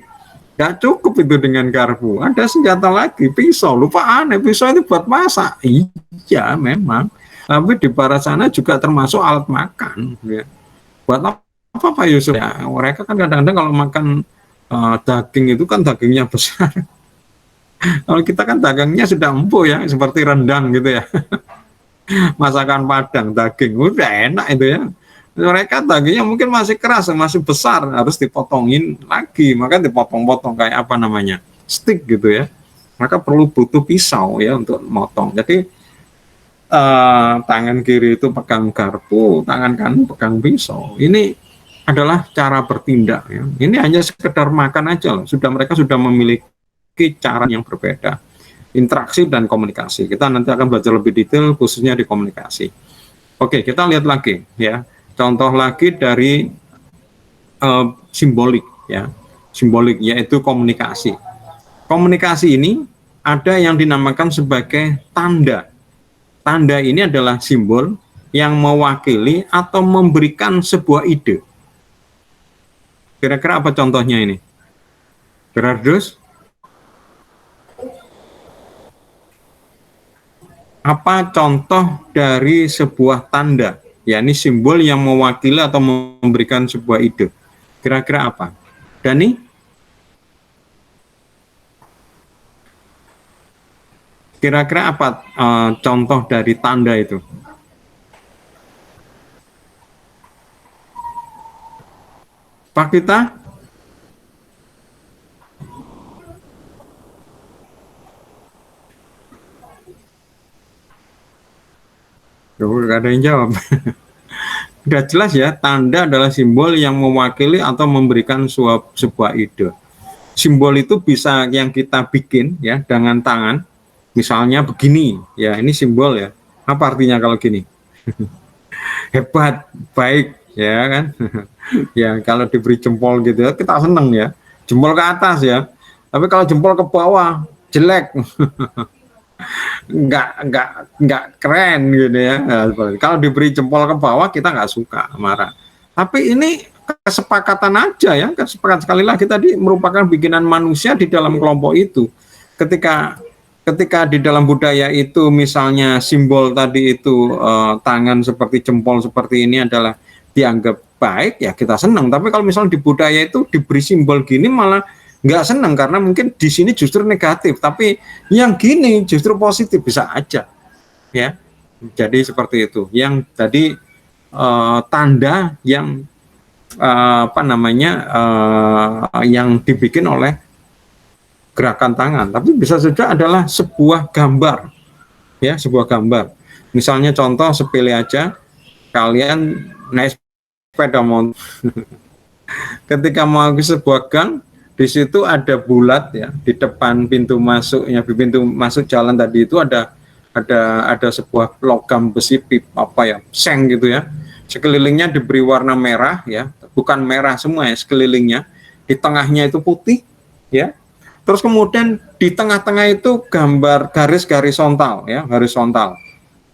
nggak cukup itu dengan garpu, ada senjata lagi, pisau. Lupa aneh, pisau itu buat masak. Iya memang, tapi di barat sana juga termasuk alat makan ya. Buat apa Pak Yusuf ya, mereka kan kadang-kadang kalau makan daging itu kan dagingnya besar. Kalau kita kan dagingnya sudah empuk ya, seperti rendang gitu ya. Masakan Padang daging udah enak itu ya. Mereka dagingnya mungkin masih keras, masih besar, harus dipotongin lagi, maka dipotong-potong kayak apa namanya, stick gitu ya. Maka butuh pisau ya untuk motong. Jadi tangan kiri itu pegang garpu, tangan kanan pegang pisau. Ini adalah cara bertindak ya. Ini hanya sekedar makan aja loh. Mereka sudah memiliki cara yang berbeda. Interaksi dan komunikasi. Kita nanti akan belajar lebih detail khususnya di komunikasi. Oke, kita lihat lagi ya. Contoh lagi dari simbolik ya. Simbolik yaitu komunikasi. Komunikasi ini ada yang dinamakan sebagai tanda. Tanda ini adalah simbol yang mewakili atau memberikan sebuah ide. Kira-kira apa contohnya ini? Gerardus? Apa contoh dari sebuah tanda? Ya, ini simbol yang mewakili atau memberikan sebuah ide. Kira-kira apa? Dani? Kira-kira apa contoh dari tanda itu? Pak Tita? Gak ada yang jawab. Udah jelas ya, tanda adalah simbol yang mewakili atau memberikan sebuah ide. Simbol itu bisa yang kita bikin ya dengan tangan. Misalnya begini, ya ini simbol ya. Apa artinya kalau gini? Hebat, baik, ya kan? Ya kalau diberi jempol gitu ya, kita seneng ya. Jempol ke atas ya. Tapi kalau jempol ke bawah, jelek. nggak keren gitu ya. Nah, kalau diberi jempol ke bawah kita nggak suka, marah. Tapi ini kesepakatan aja ya, kesepakatan sekali lagi tadi merupakan bikinan manusia di dalam kelompok itu. Ketika di dalam budaya itu misalnya simbol tadi itu tangan seperti jempol seperti ini adalah dianggap baik ya kita senang. Tapi kalau misalnya di budaya itu diberi simbol gini malah nggak senang karena mungkin di sini justru negatif, tapi yang gini justru positif bisa aja ya. Jadi seperti itu yang tadi tanda yang apa namanya yang dibikin oleh gerakan tangan, tapi bisa saja adalah sebuah gambar ya, sebuah gambar. Misalnya contoh sepele aja, kalian naik sepeda motor ketika mau ke sebuah gang, di situ ada bulat ya, di depan pintu masuknya, di pintu masuk jalan tadi itu ada sebuah logam besi apa ya, seng gitu ya. Sekelilingnya diberi warna merah ya, bukan merah semua ya, sekelilingnya. Di tengahnya itu putih ya. Terus kemudian di tengah-tengah itu gambar garis horizontal ya, horizontal.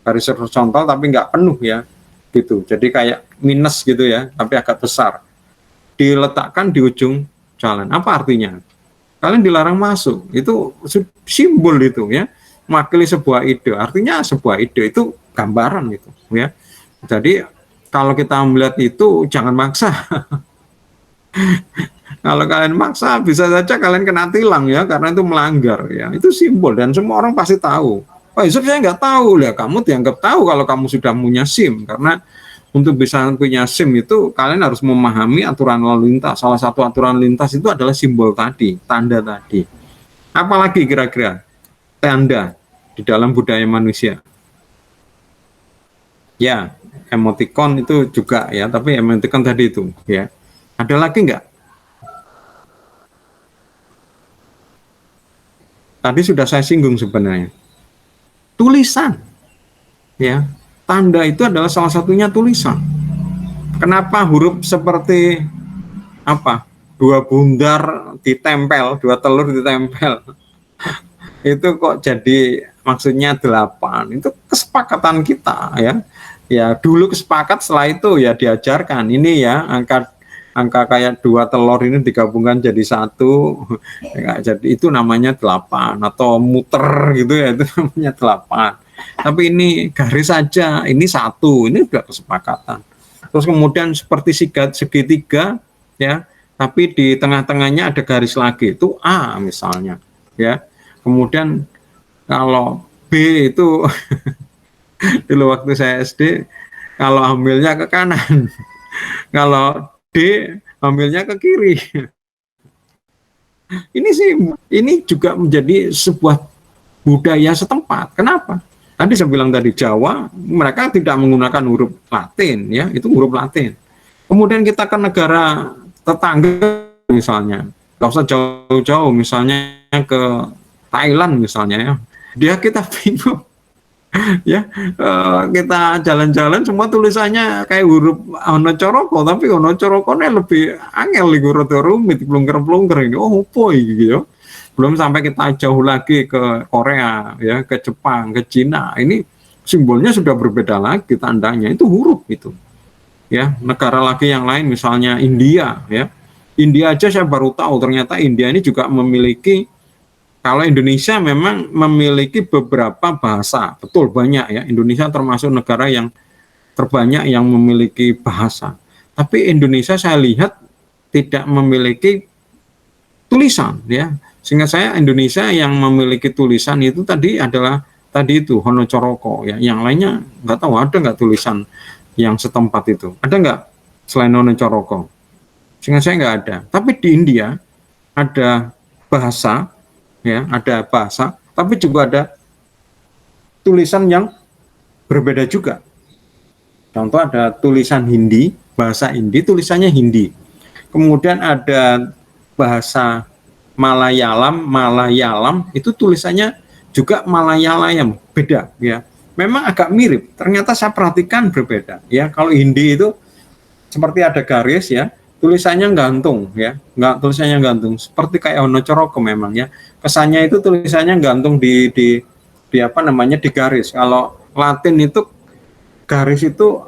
Garis horizontal tapi nggak penuh ya. Gitu. Jadi kayak minus gitu ya, tapi agak besar. Diletakkan di ujung jalan. Apa artinya? Kalian dilarang masuk. Itu simbol itu ya, mewakili sebuah ide. Artinya sebuah ide itu gambaran gitu ya. Jadi kalau kita melihat itu jangan maksa. Kalau kalian maksa bisa saja kalian kena tilang ya, karena itu melanggar ya. Itu simbol dan semua orang pasti tahu. Pak Yusuf saya nggak tahu lah. Kamu dianggap tahu kalau kamu sudah punya SIM, karena untuk bisa punya SIM itu kalian harus memahami aturan lalu lintas. Salah satu aturan lintas itu adalah simbol tadi, tanda tadi. Apalagi kira-kira tanda di dalam budaya manusia? Ya, emoticon itu juga ya, tapi emoticon tadi itu ya. Ada lagi nggak? Tadi sudah saya singgung sebenarnya. Tulisan. Ya. Tanda itu adalah salah satunya tulisan. Kenapa huruf seperti apa? Dua bundar ditempel, dua telur ditempel. Itu kok jadi maksudnya 8. Itu kesepakatan kita ya. Ya, dulu kesepakat, setelah itu ya diajarkan. Ini ya angka kayak 2 telur ini digabungkan jadi 1 ya, jadi itu namanya 8 atau muter gitu ya, itu namanya 8. Tapi ini garis saja, ini 1, ini sudah kesepakatan. Terus kemudian seperti segitiga ya, tapi di tengah-tengahnya ada garis lagi, itu A misalnya ya. Kemudian kalau B itu dulu waktu saya SD kalau ambilnya ke kanan Kalau D ambilnya ke kiri. Ini juga menjadi sebuah budaya setempat. Kenapa? Tadi saya bilang tadi Jawa, mereka tidak menggunakan huruf Latin, ya, itu huruf Latin. Kemudian kita ke negara tetangga misalnya, nggak usah jauh-jauh, misalnya ke Thailand misalnya, ya, dia kita bingung, ya, kita jalan-jalan semua tulisannya kayak huruf Ono Coroko, tapi Ono Corokonya lebih angel, rumit, pelungker-pelungker ini, oh boy gitu ya. Belum sampai kita jauh lagi ke Korea, ya, ke Jepang, ke Cina. Ini simbolnya sudah berbeda lagi, tandanya itu huruf itu. Ya, negara lagi yang lain misalnya India, ya. India aja saya baru tahu ternyata India ini juga memiliki, kalau Indonesia memang memiliki beberapa bahasa, betul banyak ya. Indonesia termasuk negara yang terbanyak yang memiliki bahasa. Tapi Indonesia saya lihat tidak memiliki tulisan, ya. Sehingga saya Indonesia yang memiliki tulisan itu tadi adalah tadi itu Hono Coroko, ya. Yang lainnya nggak tahu ada nggak tulisan yang setempat itu. Ada nggak selain Hono Coroko? Sehingga saya nggak ada. Tapi di India ada bahasa, ya, ada bahasa, tapi juga ada tulisan yang berbeda juga. Contoh ada tulisan Hindi, bahasa Hindi, tulisannya Hindi. Kemudian ada bahasa Malayalam itu tulisannya juga Malayalam, beda, ya. Memang agak mirip, ternyata saya perhatikan berbeda, ya. Kalau Hindi itu seperti ada garis, ya, tulisannya gantung, ya, nggak tulisannya gantung, seperti kayak Ono Coroko memang, ya. Kesannya itu tulisannya gantung di apa namanya, di garis. Kalau Latin itu garis itu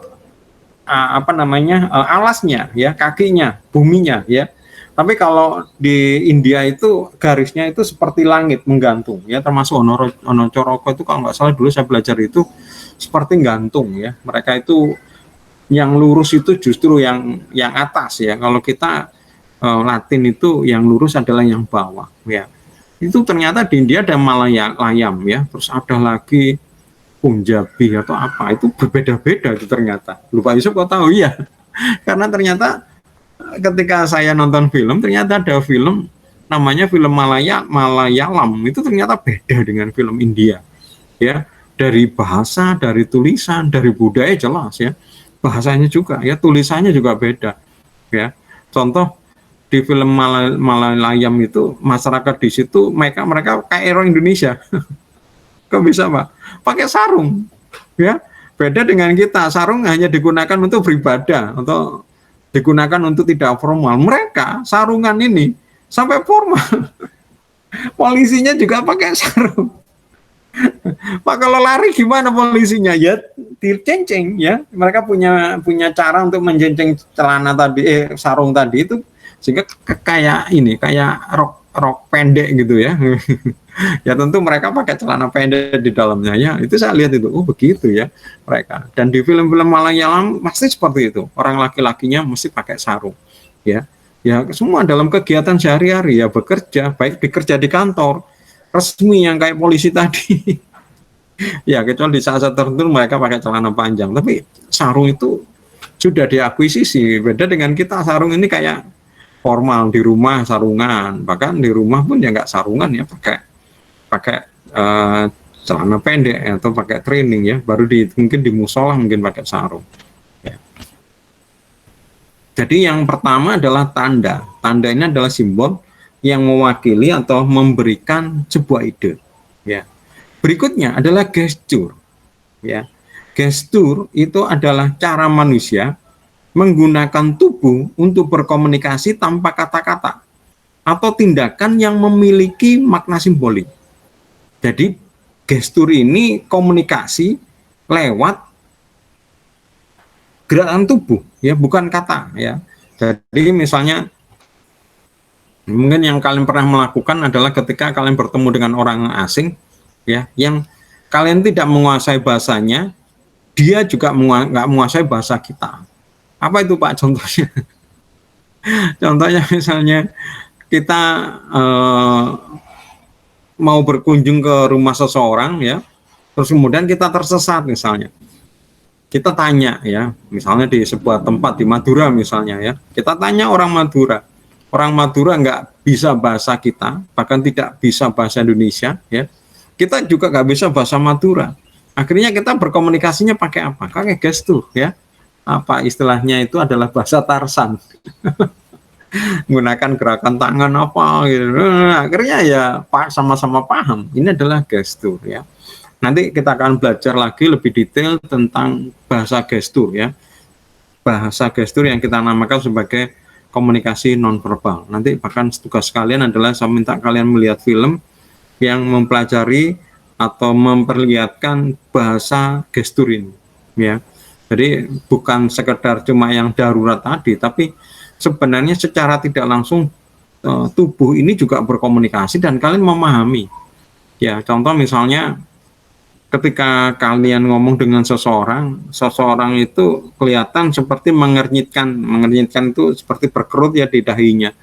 apa namanya, alasnya, ya, kakinya, buminya, ya. Tapi kalau di India itu garisnya itu seperti langit menggantung, ya, termasuk Ono Coroko itu kalau nggak salah dulu saya belajar itu seperti gantung, ya. Mereka itu yang lurus itu justru yang atas, ya. Kalau kita Latin itu yang lurus adalah yang bawah, ya. Itu ternyata di India ada Malayalam, ya. Terus ada lagi Punjabi atau apa, itu berbeda-beda itu ternyata. Lupa Yusuf kok tahu, ya. Karena ternyata ketika saya nonton film, ternyata ada film namanya film Malayalam, itu ternyata beda dengan film India, ya. Dari bahasa, dari tulisan, dari budaya jelas, ya. Bahasanya juga, ya, tulisannya juga beda, ya. Contoh di film Malayalam itu masyarakat di situ mereka kayak orang Indonesia. Kok bisa, Pak? Pakai sarung, ya. Beda dengan kita, sarung hanya digunakan untuk beribadah atau digunakan untuk tidak formal. Mereka sarungan ini sampai formal. Polisinya juga pakai sarung. Pak, kalau lari gimana polisinya? Ya dikenceng, ya. Mereka punya cara untuk menjenceng celana tadi, sarung tadi itu, sehingga kayak rok pendek gitu, ya. Ya tentu mereka pakai celana pendek di dalamnya, ya. Itu saya lihat itu, oh begitu, ya, mereka. Dan di film-film Malayalam pasti seperti itu. Orang laki-lakinya mesti pakai sarung, ya. Ya semua dalam kegiatan sehari-hari, ya, bekerja, baik bekerja di kantor resmi yang kayak polisi tadi. Ya kecuali di saat-saat tertentu mereka pakai celana panjang, tapi sarung itu sudah diakuisisi. Beda dengan kita, sarung ini kayak formal, di rumah sarungan, bahkan di rumah pun ya nggak sarungan, ya, pakai celana pendek atau pakai training, ya, baru mungkin di musola mungkin pakai sarung, ya. Jadi yang pertama adalah tanda ini adalah simbol yang mewakili atau memberikan sebuah ide, ya. Berikutnya adalah gestur, ya. Gestur itu adalah cara manusia menggunakan tubuh untuk berkomunikasi tanpa kata-kata atau tindakan yang memiliki makna simbolik. Jadi gestur ini komunikasi lewat gerakan tubuh, ya, bukan kata, ya. Jadi misalnya mungkin yang kalian pernah melakukan adalah ketika kalian bertemu dengan orang asing, ya, yang kalian tidak menguasai bahasanya, dia juga nggak menguasai bahasa kita. Apa itu, Pak, contohnya? Contohnya misalnya kita mau berkunjung ke rumah seseorang, ya, terus kemudian kita tersesat misalnya. kita tanya ya, misalnya di sebuah tempat di Madura misalnya ya, kita tanya orang Madura nggak bisa bahasa kita, bahkan tidak bisa bahasa Indonesia ya, kita juga nggak bisa bahasa Madura. Akhirnya kita berkomunikasinya pakai apa? Pakai gestur ya. Apa istilahnya itu adalah bahasa Tarsan. Menggunakan gerakan tangan apa gitu. Akhirnya ya sama-sama paham. Ini adalah gestur ya. Nanti kita akan belajar lagi lebih detail tentang bahasa gestur ya. Bahasa gestur yang kita namakan sebagai komunikasi nonverbal. Nanti bahkan tugas kalian adalah saya minta kalian melihat film yang mempelajari atau memperlihatkan bahasa gestur ini ya. Jadi bukan sekedar cuma yang darurat tadi, tapi sebenarnya secara tidak langsung tubuh ini juga berkomunikasi dan kalian memahami. Ya, contoh misalnya ketika kalian ngomong dengan seseorang itu kelihatan seperti mengernyitkan itu seperti berkerut ya di dahinya.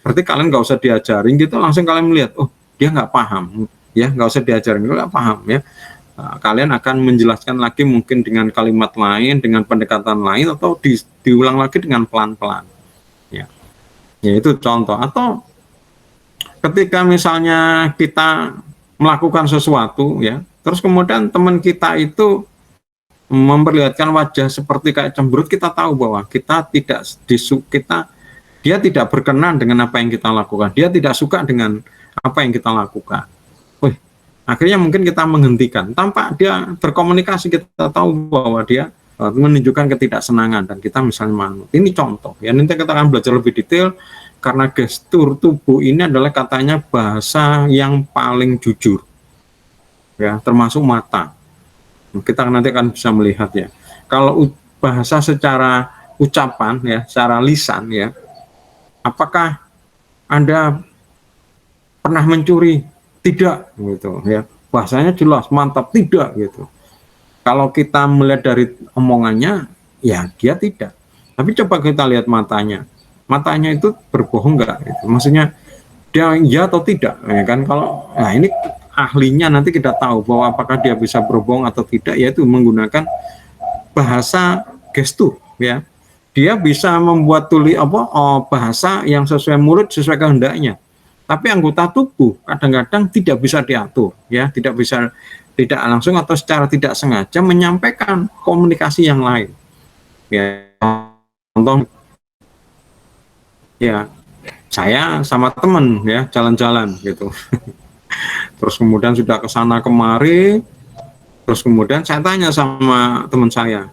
Berarti kalian nggak usah diajarin gitu, langsung kalian melihat, oh dia nggak paham, ya nggak usah diajarin, nggak paham ya. Kalian akan menjelaskan lagi mungkin dengan kalimat lain, dengan pendekatan lain, atau diulang lagi dengan pelan-pelan. Ya, itu contoh. Atau ketika misalnya kita melakukan sesuatu ya, terus kemudian teman kita itu memperlihatkan wajah seperti kayak cemberut, kita tahu bahwa dia tidak berkenan dengan apa yang kita lakukan, dia tidak suka dengan apa yang kita lakukan. Wih, akhirnya mungkin kita menghentikan tanpa dia berkomunikasi, kita tahu bahwa dia menunjukkan ketidaksenangan dan kita misalnya manut. Ini contoh ya, nanti kita akan belajar lebih detail karena gestur tubuh ini adalah katanya bahasa yang paling jujur ya, termasuk mata. Kita nanti akan bisa melihat ya. Kalau bahasa secara ucapan ya, secara lisan ya, apakah Anda pernah mencuri? Tidak gitu ya. Bahasanya jelas, mantap, tidak gitu. Kalau kita melihat dari omongannya ya dia tidak. Tapi coba kita lihat matanya. Matanya itu berbohong enggak gitu. Maksudnya dia iya atau tidak ya kan. Kalau nah ini ahlinya nanti kita tahu bahwa apakah dia bisa berbohong atau tidak, yaitu menggunakan bahasa gestur ya. Dia bisa membuat bahasa yang sesuai mulut, sesuai kehendaknya. Tapi anggota tubuh kadang-kadang tidak bisa diatur ya, tidak langsung atau secara tidak sengaja menyampaikan komunikasi yang lain. Ya, contoh ya, saya sama teman ya jalan-jalan gitu. Terus kemudian sudah ke sana kemari, terus kemudian saya tanya sama teman saya,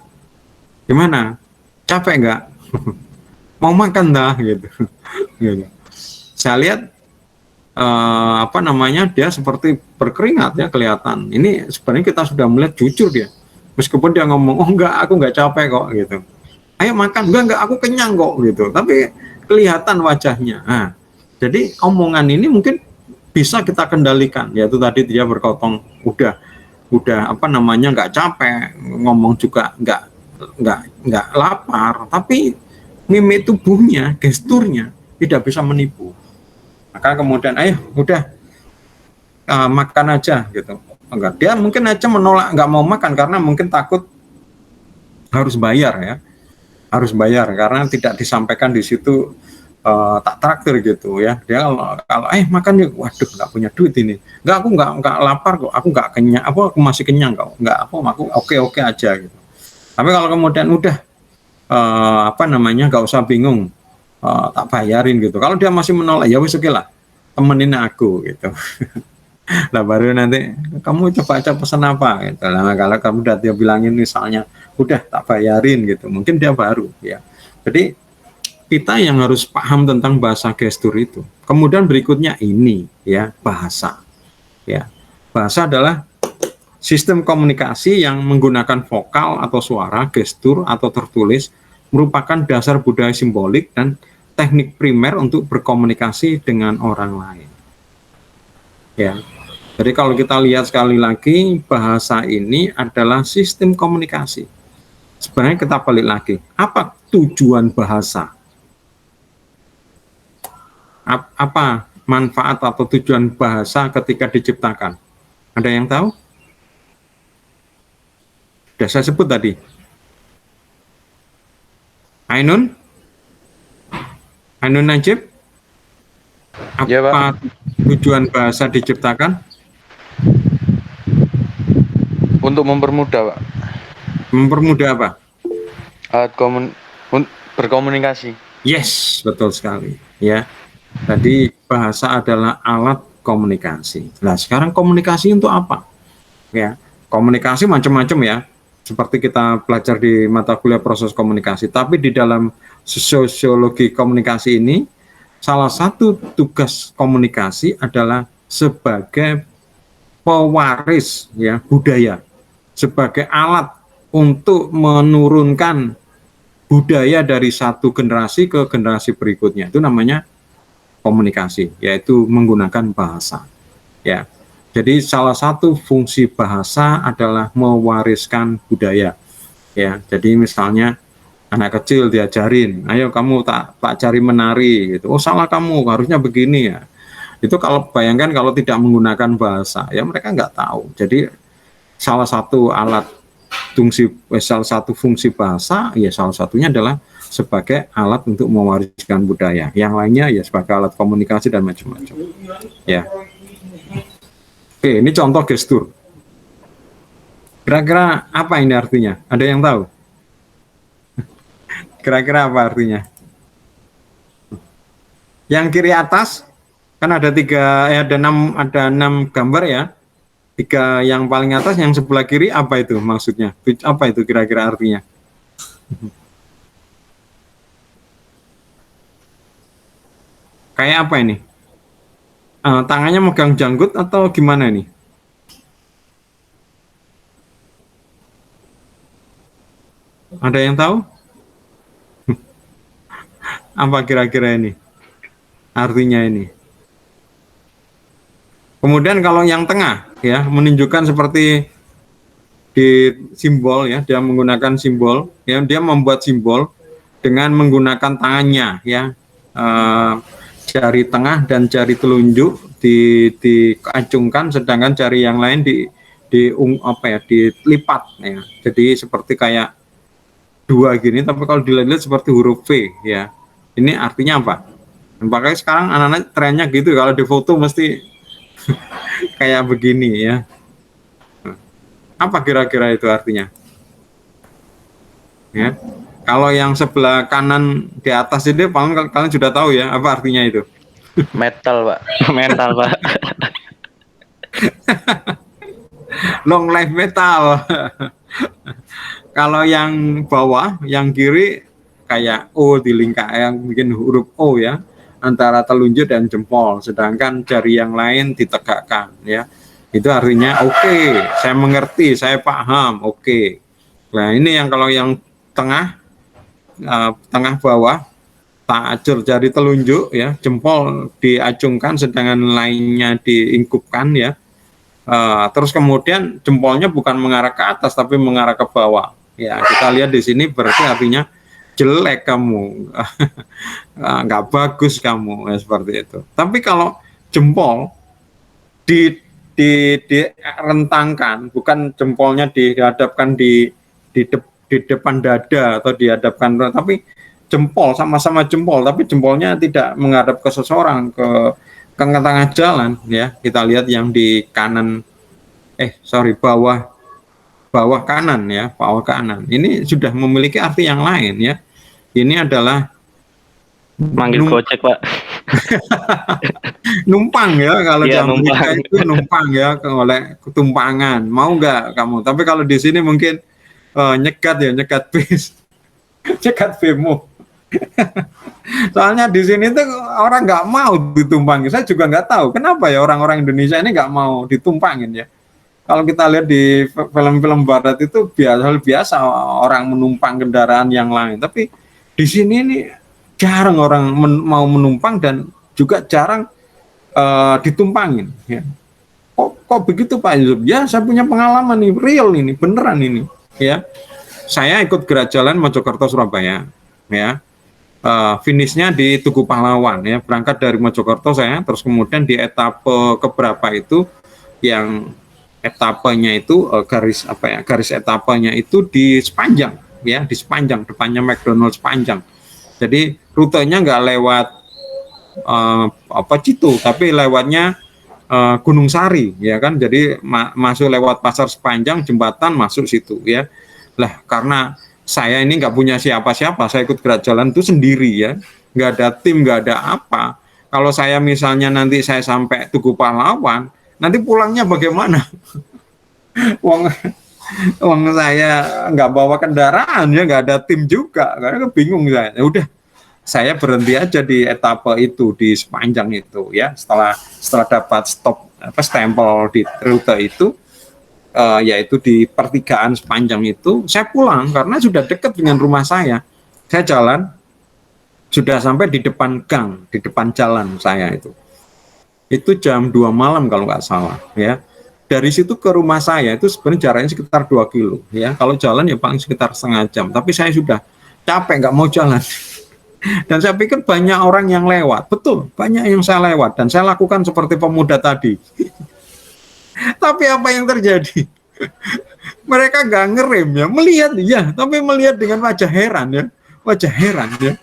gimana? Capek nggak? Mau makan dah gitu. Gitu. Saya lihat dia seperti berkeringat ya, kelihatan. Ini sebenarnya kita sudah melihat jujur dia. Meskipun dia ngomong, oh enggak, aku nggak capek kok gitu. Ayo makan, enggak, aku kenyang kok gitu. Tapi kelihatan wajahnya. Nah, jadi omongan ini mungkin bisa kita kendalikan, yaitu tadi dia berkotong udah nggak capek, ngomong juga nggak lapar, tapi mimik tubuhnya, gesturnya tidak bisa menipu. Maka kemudian ayo udah makan aja gitu. Enggak, dia mungkin aja menolak, nggak mau makan karena mungkin takut harus bayar karena tidak disampaikan di situ tak traktir gitu ya. Dia kalau makan ya, waduh nggak punya duit ini, aku nggak lapar kok, aku nggak kenyang, aku masih kenyang kok, aku oke aja gitu. Tapi kalau kemudian udah nggak usah bingung, tak bayarin gitu, kalau dia masih menolak, ya wis oke lah, temenin aku gitu. Nah baru nanti kamu coba aja pesan apa gitu. Nah kalau kamu udah dia bilangin misalnya udah tak bayarin gitu, mungkin dia baru ya. Jadi kita yang harus paham tentang bahasa gestur itu. Kemudian berikutnya ini ya, bahasa. Ya. Bahasa adalah sistem komunikasi yang menggunakan vokal atau suara, gestur atau tertulis, merupakan dasar budaya simbolik dan teknik primer untuk berkomunikasi dengan orang lain. Ya. Jadi kalau kita lihat sekali lagi, bahasa ini adalah sistem komunikasi. Sebenarnya kita balik lagi, apa tujuan bahasa? Apa manfaat atau tujuan bahasa ketika diciptakan? Ada yang tahu? Sudah saya sebut tadi, Ainun Najib, Ya, Pak. apa tujuan bahasa diciptakan? Untuk mempermudah, Pak. Mempermudah apa? Alat berkomunikasi. Yes, betul sekali. Ya, tadi bahasa adalah alat komunikasi. Nah, sekarang komunikasi untuk apa? Ya, komunikasi macam-macam ya. Seperti kita belajar di mata kuliah proses komunikasi. Tapi di dalam sosiologi komunikasi ini, salah satu tugas komunikasi adalah sebagai pewaris ya budaya, sebagai alat untuk menurunkan budaya dari satu generasi ke generasi berikutnya. Itu namanya komunikasi, yaitu menggunakan bahasa. Ya, jadi salah satu fungsi bahasa adalah mewariskan budaya. Ya, jadi misalnya anak kecil diajarin, ayo kamu tak cari menari gitu. Oh salah kamu, harusnya begini ya. Itu kalau bayangkan kalau tidak menggunakan bahasa, ya mereka nggak tahu. Jadi salah satu salah satu fungsi bahasa, ya salah satunya adalah sebagai alat untuk mewariskan budaya. Yang lainnya ya sebagai alat komunikasi dan macam-macam. Ya. Oke, ini contoh gestur. Kira-kira apa ini artinya? Ada yang tahu? Kira-kira apa artinya? Yang kiri atas kan ada ada enam gambar ya. Tiga yang paling atas, yang sebelah kiri apa itu maksudnya? Apa itu kira-kira artinya? Kayak apa ini? Tangannya megang janggut atau gimana nih? Ada yang tahu? Apa kira-kira ini? Artinya ini. Kemudian kalau yang tengah ya menunjukkan seperti di simbol ya, dia menggunakan simbol ya, dia membuat simbol dengan menggunakan tangannya ya. Jari tengah dan jari telunjuk diacungkan, sedangkan jari yang lain dilipat ya. Jadi seperti kayak dua gini, tapi kalau dilihat seperti huruf V ya. Ini artinya apa? Makanya sekarang anak-anak trennya gitu, kalau di foto mesti kayak begini ya. Apa kira-kira itu artinya? Ya. Kalau yang sebelah kanan di atas ini kalian sudah tahu ya apa artinya itu? Metal, Pak. Mental, Pak. Long life metal. Kalau yang bawah, yang kiri kayak O di lingkar, yang bikin huruf O ya, antara telunjuk dan jempol, sedangkan jari yang lain ditegakkan ya. Itu artinya oke, saya mengerti, saya paham, oke. Nah ini yang kalau yang tengah bawah, tak acur jari telunjuk ya, jempol diacungkan, sedangkan lainnya diingkupkan ya. Terus kemudian jempolnya bukan mengarah ke atas tapi mengarah ke bawah. Ya kita lihat di sini berarti artinya jelek kamu, nggak bagus kamu ya, seperti itu. Tapi kalau jempol direntangkan, bukan jempolnya dihadapkan di depan dada atau dihadapkan, tapi jempol sama-sama jempol, tapi jempolnya tidak menghadap ke seseorang, ke tengah jalan ya. Kita lihat yang di kanan, bawah kanan ya, bawah kanan. Ini sudah memiliki arti yang lain ya. Ini adalah Manggil Gojek, Pak. numpang ya, kalau di Iya, Amerika itu numpang ya, oleh ketumpangan. Mau nggak kamu? Tapi kalau di sini mungkin nyegat bis, nyegat bemo. Soalnya di sini tuh orang nggak mau ditumpangin. Saya juga nggak tahu kenapa ya orang-orang Indonesia ini nggak mau ditumpangin ya. Kalau kita lihat di film-film Barat itu biasa orang menumpang kendaraan yang lain. Tapi di sini ini jarang orang mau menumpang dan juga jarang ditumpangin. Ya. Kok begitu Pak Yusuf? Ya saya punya pengalaman nih, real ini, beneran ini. Ya, saya ikut gerak jalan Mojokerto Surabaya. Ya. Finishnya di Tugu Pahlawan ya, berangkat dari Mojokerto saya, terus kemudian di etape keberapa itu yang etapenya itu garis etapenya itu di sepanjang ya, di sepanjang depannya McDonald sepanjang. Jadi rutenya nggak lewat Citu, tapi lewatnya Gunung Sari, ya kan. Jadi masuk lewat pasar sepanjang, jembatan, masuk situ ya. Lah karena saya ini nggak punya siapa-siapa, saya ikut gerak jalan itu sendiri ya, nggak ada tim, nggak ada apa. Kalau saya misalnya nanti saya sampai Tugu Pahlawan, nanti pulangnya bagaimana? Wong saya nggak bawa kendaraan ya, nggak ada tim juga, karena bingung saya. Ya udah, saya berhenti aja di etapa itu, di sepanjang itu ya. Setelah dapat stempel di rute itu, yaitu di pertigaan sepanjang itu, saya pulang karena sudah dekat dengan rumah saya. Saya jalan, sudah sampai di depan gang, di depan jalan saya itu. Itu jam 2 malam kalau nggak salah ya. Dari situ ke rumah saya itu sebenarnya jaraknya sekitar 2 kilo ya. Kalau jalan ya paling sekitar setengah jam. Tapi saya sudah capek, nggak mau jalan. Dan saya pikir banyak orang yang lewat. Betul, banyak yang saya lewat. Dan saya lakukan seperti pemuda tadi. Tapi apa yang terjadi? Mereka nggak ngerem ya, melihat ya, tapi melihat dengan wajah heran ya,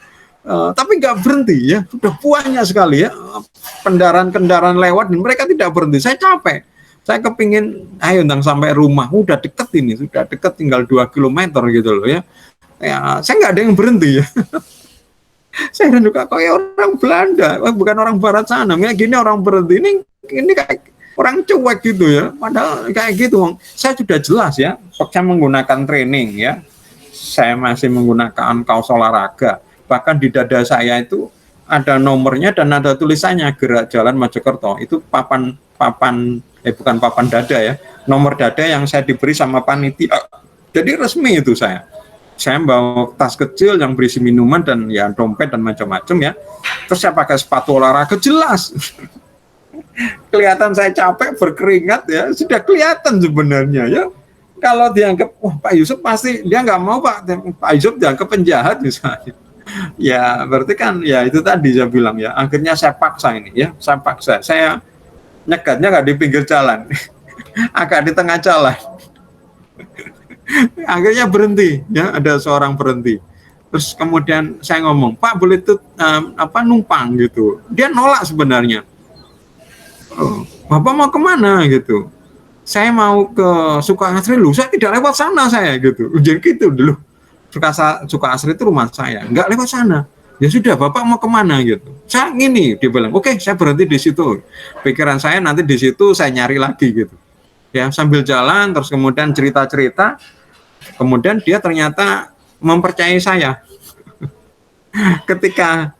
tapi nggak berhenti ya, sudah banyak sekali ya kendaraan lewat dan mereka tidak berhenti. Saya capek, saya kepingin, ayo ndang sampai rumah, udah deket ini, sudah deket, tinggal 2 kilometer gitu loh ya. Saya nggak ada yang berhenti ya. Saya juga kayak orang Belanda, bukan orang Barat sana, kayak gini orang berhenti, ini kayak orang cuek gitu ya, padahal kayak gitu. Saya sudah jelas ya, saya menggunakan training ya, saya masih menggunakan kaos olahraga, bahkan di dada saya itu ada nomornya dan ada tulisannya Gerak Jalan Mojokerto. Itu bukan papan dada ya, nomor dada yang saya diberi sama panitia. Jadi resmi itu saya bawa tas kecil yang berisi minuman dan ya dompet dan macam-macam ya. Terus saya pakai sepatu olahraga, jelas. Kelihatan saya capek, berkeringat ya, sudah kelihatan sebenarnya ya. Kalau dianggap, wah Pak Yusuf pasti, dia nggak mau Pak Yusuf dianggap penjahat misalnya. Ya berarti kan ya itu tadi saya bilang ya, akhirnya saya paksa ini ya, saya nyegatnya nggak di pinggir jalan, agak di tengah jalan. Akhirnya berhenti ya, ada seorang berhenti. Terus kemudian saya ngomong, Pak boleh tuh numpang gitu. Dia nolak sebenarnya. Oh, Bapak mau kemana gitu? Saya mau ke Sukasri lu, saya tidak lewat sana saya gitu. Jadi gitu dulu. Sukasri itu rumah saya, nggak lewat sana. Ya sudah, Bapak mau kemana gitu? Saya gini, dia bilang, oke, saya berhenti di situ. Pikiran saya nanti di situ saya nyari lagi gitu. Ya sambil jalan, terus kemudian cerita-cerita, kemudian dia ternyata mempercayai saya. Ketika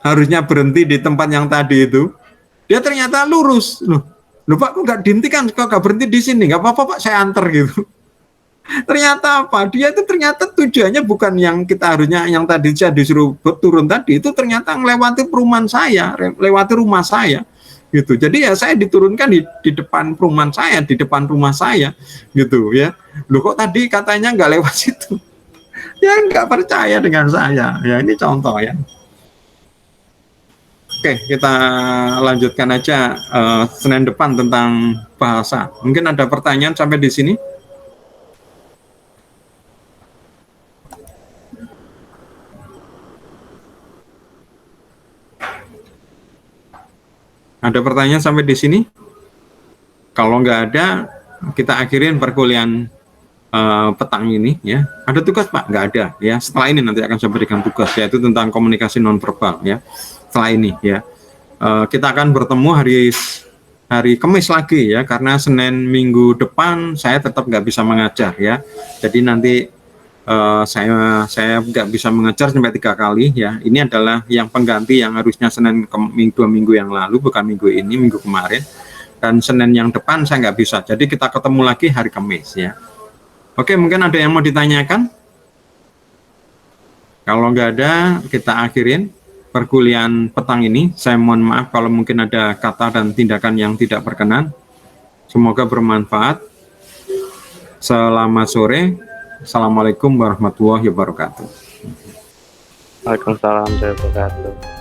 harusnya berhenti di tempat yang tadi itu, dia ternyata lurus. Loh Pak, kok nggak dihentikan, kok nggak berhenti di sini? Nggak apa-apa Pak, saya antar gitu. Ternyata apa? Dia itu ternyata tujuannya bukan yang kita harusnya, yang tadi saya disuruh turun tadi, itu ternyata melewati perumahan saya, lewati rumah saya gitu. Jadi ya saya diturunkan di depan perumahan saya, di depan rumah saya gitu ya. Loh kok tadi katanya nggak lewat situ? Ya nggak percaya dengan saya. Ya ini contoh ya. Oke, kita lanjutkan aja Senin depan tentang bahasa. Mungkin ada pertanyaan sampai di sini? Ada pertanyaan sampai di sini? Kalau nggak ada, kita akhirin perkuliahan petang ini ya. Ada tugas Pak? Nggak ada ya. Setelah ini nanti akan saya berikan tugas, yaitu tentang komunikasi nonverbal ya. Setelah ini ya, kita akan bertemu hari Kamis lagi ya, karena Senin minggu depan saya tetap nggak bisa mengajar ya. Jadi nanti saya nggak bisa mengajar sampai 3 kali ya. Ini adalah yang pengganti yang harusnya Senin 2 minggu yang lalu, bukan minggu ini, minggu kemarin. Dan Senin yang depan saya nggak bisa. Jadi kita ketemu lagi hari Kamis ya. Oke, mungkin ada yang mau ditanyakan? Kalau nggak ada, kita akhirin perkuliahan petang ini. Saya mohon maaf kalau mungkin ada kata dan tindakan yang tidak berkenan. Semoga bermanfaat. Selamat sore. Assalamualaikum warahmatullahi wabarakatuh. Waalaikumsalam warahmatullahi wabarakatuh.